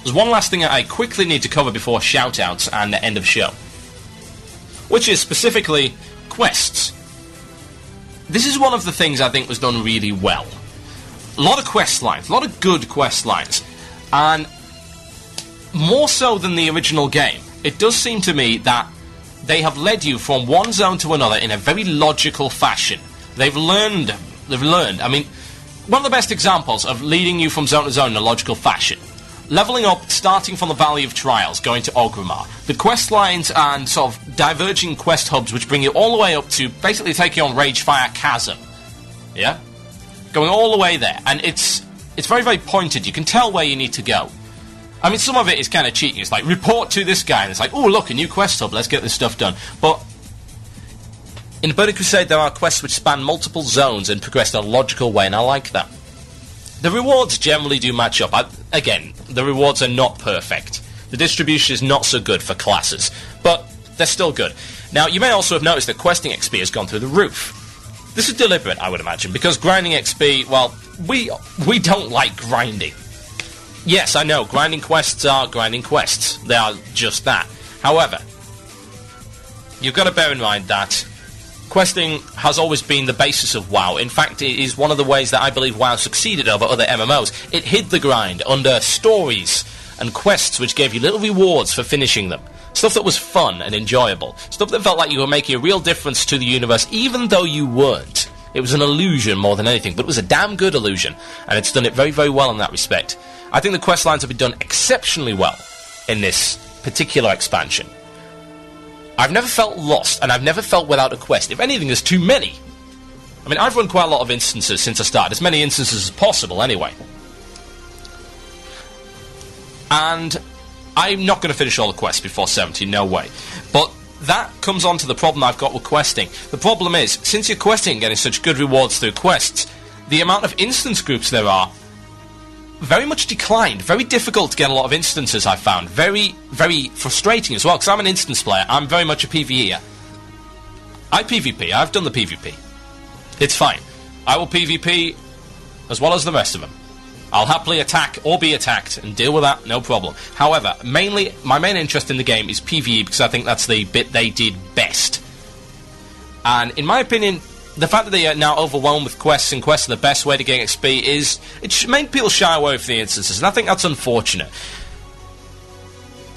There's one last thing I quickly need to cover before shout-outs and the end of show, which is specifically quests. This is one of the things I think was done really well. A lot of quest lines, a lot of good quest lines, and more so than the original game, it does seem to me that they have led you from one zone to another in a very logical fashion. They've learned, I mean, one of the best examples of leading you from zone to zone in a logical fashion. Leveling up, starting from the Valley of Trials, going to Orgrimmar. The quest lines and sort of diverging quest hubs which bring you all the way up to basically taking on Ragefire Chasm. Yeah? Going all the way there. And it's very, very pointed. You can tell where you need to go. I mean, some of it is kind of cheating. It's like, report to this guy, and it's like, oh, look, a new quest hub, let's get this stuff done. But in Burning Crusade, there are quests which span multiple zones and progress in a logical way, and I like that. The rewards generally do match up. Again, the rewards are not perfect. The distribution is not so good for classes, but they're still good. Now, you may also have noticed that questing XP has gone through the roof. This is deliberate, I would imagine, because grinding XP, well, we don't like grinding. Yes, I know, grinding quests are grinding quests. They are just that. However, you've got to bear in mind that questing has always been the basis of WoW. In fact, it is one of the ways that I believe WoW succeeded over other MMOs. It hid the grind under stories, and quests which gave you little rewards for finishing them. Stuff that was fun and enjoyable. Stuff that felt like you were making a real difference to the universe, even though you weren't. It was an illusion more than anything, but it was a damn good illusion, and it's done it very, very well in that respect. I think the quest lines have been done exceptionally well in this particular expansion. I've never felt lost, and I've never felt without a quest. If anything, there's too many. I mean, I've run quite a lot of instances since I started, as many instances as possible anyway. And I'm not going to finish all the quests before 70, no way. But that comes on to the problem I've got with questing. The problem is, since you're questing and getting such good rewards through quests, the amount of instance groups there are very much declined. Very difficult to get a lot of instances, I've found. Very, very frustrating as well, because I'm an instance player. I'm very much a PvEer. I PvP. I've done the PvP. It's fine. I will PvP as well as the rest of them. I'll happily attack or be attacked and deal with that, no problem. However, my main interest in the game is PvE because I think that's the bit they did best. And in my opinion, the fact that they are now overwhelmed with quests and quests are the best way to get XP is... it made people shy away from the instances, and I think that's unfortunate.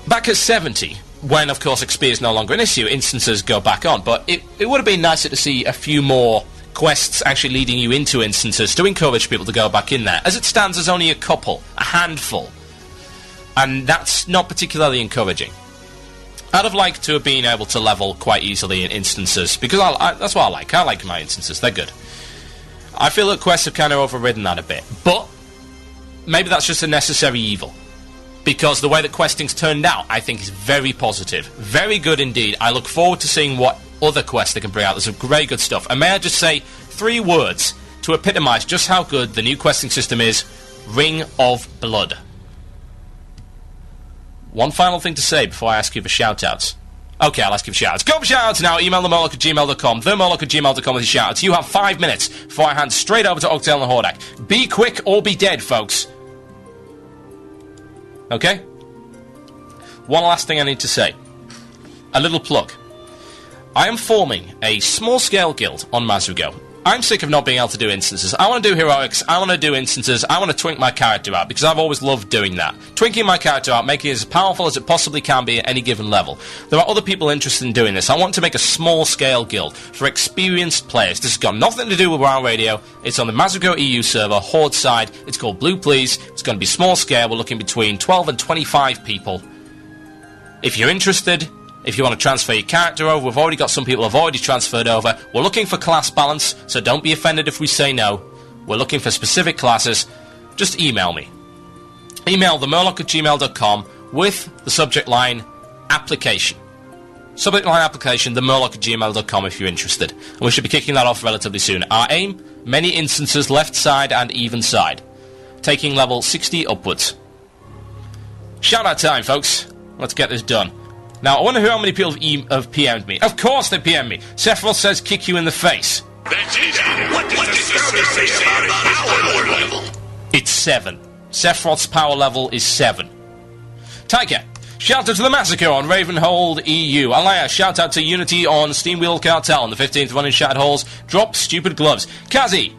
Back at 70, when, of course, XP is no longer an issue, instances go back on, but it would have been nicer to see a few more quests actually leading you into instances to encourage people to go back in there. As it stands, there's only a handful, and that's not particularly encouraging. I'd have liked to have been able to level quite easily in instances, because that's what I like. I like my instances, they're good. I feel that quests have kind of overridden that a bit, but maybe that's just a necessary evil, because the way that questing's turned out, I think, is very positive. Very good indeed. I look forward to seeing what other quests they can bring out. There's some great good stuff. And may I just say 3 words to epitomise just how good the new questing system is: Ring of Blood. One final thing to say before I ask you for shout-outs. Okay, I'll ask you for shout-outs. Go for shout-outs now. Email themurloc@gmail.com. Themurloc@gmail.com with your shout-outs. You have 5 minutes before I hand straight over to Octail and Hordak. Be quick or be dead, folks. Okay? One last thing I need to say. A little plug. I am forming a small-scale guild on Mazrugo. I'm sick of not being able to do instances. I want to do heroics, I want to do instances, I want to twink my character out, because I've always loved doing that. Twinking my character out, making it as powerful as it possibly can be at any given level. There are other people interested in doing this. I want to make a small-scale guild for experienced players. This has got nothing to do with Rawr Radio. It's on the Mazrugo EU server, Horde side. It's called Blue Plz. It's going to be small-scale. We're looking between 12 and 25 people. If you're interested... if you want to transfer your character over, we've already got some people who have already transferred over. We're looking for class balance, so don't be offended if we say no. We're looking for specific classes. Just email me. Email themurloc@gmail.com with the subject line application. Subject line application, themurloc@gmail.com if you're interested. And we should be kicking that off relatively soon. Our aim, many instances left side and even side. Taking level 60 upwards. Shout out time, folks. Let's get this done. Now, I wonder how many people have PM'd me. Of course they PM'd me. Sephiroth says kick you in the face. That's it. What does the server say about power level? It's 7. Sephiroth's power level is 7. Tiger, shout out to the Massacre on Ravenhold EU. Alaya, shout out to Unity on Steamwheel Cartel on the 15th run in Shattered Halls. Drop stupid gloves. Kazi,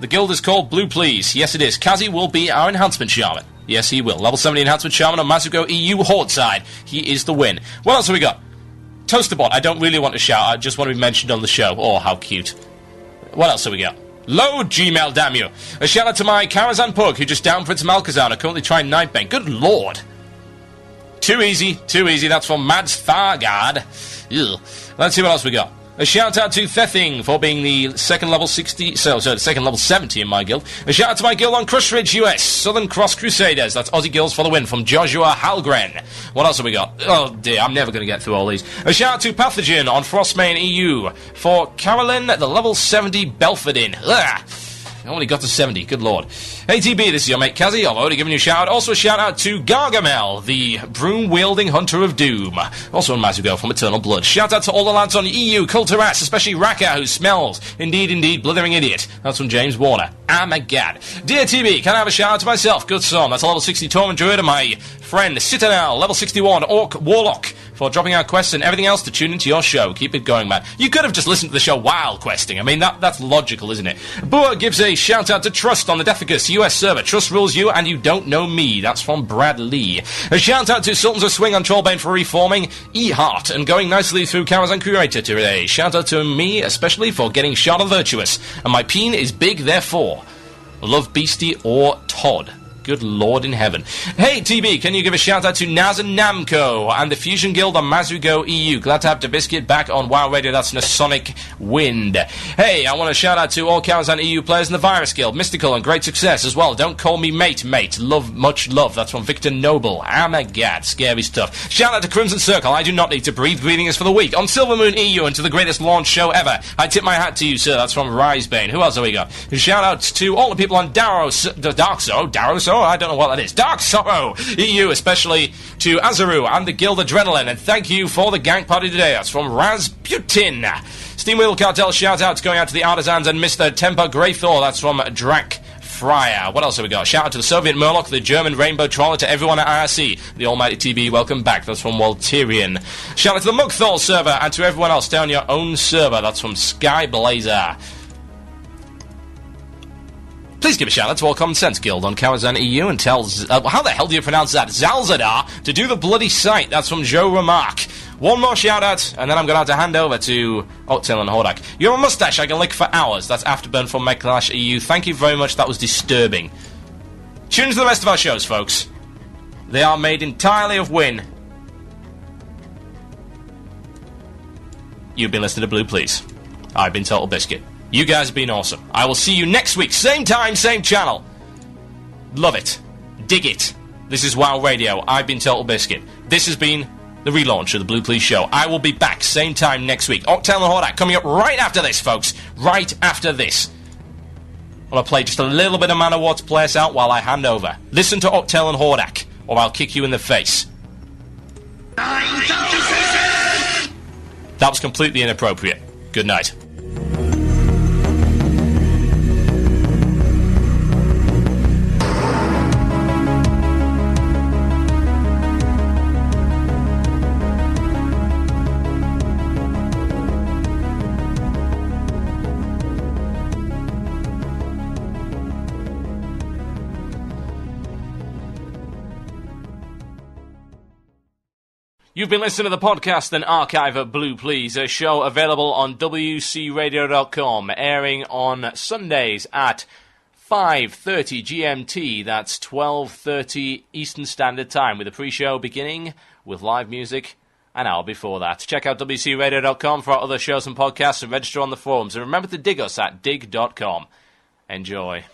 the guild is called Blue Plz. Yes, it is. Kazi will be our enhancement shaman. Yes, he will. Level 70 enhancement shaman on Mazrugo EU Horde side. He is the win. What else have we got? Toasterbot, I don't really want to shout. I just want to be mentioned on the show. Oh, how cute. What else have we got? Load Gmail, damn you. A shout out to my Karazhan Pug, who just downed Prince Malkazan. I'm currently trying Nightbane. Good lord. Too easy, too easy. That's from Mads Thargard. Ugh. Let's see what else we got. A shout out to Thething for being the second level 60, the second level 70 in my guild. A shout out to my guild on Crush Ridge, US, Southern Cross Crusaders. That's Aussie Guilds for the win from Joshua Halgren. What else have we got? Oh dear, I'm never going to get through all these. A shout out to Pathogen on Frostmane EU for Carolyn, the level 70 Belfordin. Ugh. I only got to 70, good lord. Hey TB, this is your mate Kazi, I've already given you a shout out. Also a shout out to Gargamel, the broom-wielding hunter of doom. Also on Mazrugo from Eternal Blood. Shout out to all the lads on EU, Culturass, especially Raka, who smells. Indeed, blithering idiot. That's from James Warner. Ah my god. Dear TB, can I have a shout out to myself? Good son. That's a level 60 Torment Druid and my friend Citadel, level 61 Orc Warlock. for dropping out quests and everything else to tune into your show. Keep it going, man. You could have just listened to the show while questing. I mean, that's logical, isn't it? Boer gives a shout-out to Trust on the Defecus US server. Trust rules you and you don't know me. That's from Brad Lee. A shout-out to Sultans of Swing on Trollbane for reforming. E-Heart and going nicely through Karazhan Curator today. Shout-out to me, especially for getting shot of Virtuous. And my peen is big, therefore. Love Beastie or Todd. Good Lord in heaven. Hey, TB, can you give a shout-out to Naz and Namco and the Fusion Guild on Mazugo EU? Glad to have TotalBiscuit back on WoW Radio. That's Nasonic Wind. Hey, I want to shout-out to all Karazhan EU players in the Virus Guild. Mystical and great success as well. Don't call me mate. Love, much love. That's from Victor Noble. Oh my god, scary stuff. Shout-out to Crimson Circle. I do not need to breathe. Breathing is for the weak. On Silver Moon EU and to the greatest launch show ever. I tip my hat to you, sir. That's from Risebane. Who else have we got? Shout-outs to all the people on Darrow Sorrow? I don't know what that is. Dark Sorrow EU, especially to Azaru and the Guild Adrenaline, and thank you for the gang party today. That's from Rasputin. Steamwheel Cartel shout-outs going out to the Artisans and Mr. Temper Greythor. That's from Drac Fryer. What else have we got? Shout out to the Soviet Murloc, the German Rainbow Trawler, to everyone at IRC. The Almighty TB, welcome back. That's from Walterian. Shout out to the Mugthol server and to everyone else down your own server. That's from Skyblazer. Please give a shout out to all Common Sense Guild on Karazhan EU and tell how the hell do you pronounce that? Zalzadar to do the bloody site. That's from Joe Remark. One more shout out, and then I'm going to have to hand over to Oaktail and Hordak. You have a mustache I can lick for hours. That's Afterburn from Meclash EU. Thank you very much. That was disturbing. Tune into the rest of our shows, folks. They are made entirely of win. You've been listening to Blue Plz. I've been TotalBiscuit. You guys have been awesome. I will see you next week. Same time, same channel. Love it. Dig it. This is WoW Radio. I've been TotalBiscuit. This has been the relaunch of the Blue Plz show. I will be back same time next week. Octal and Hordak coming up right after this, folks. Right after this. I'm going to play just a little bit of Manowar to play us out while I hand over. Listen to Octal and Hordak, or I'll kick you in the face. That was completely inappropriate. Good night. You've been listening to the podcast and archive of Blue Plz, a show available on WCRadio.com, airing on Sundays at 5:30 GMT, that's 12:30 Eastern Standard Time, with a pre-show beginning with live music an hour before that. Check out WCRadio.com for our other shows and podcasts and register on the forums. And remember to dig us at digg.com. Enjoy.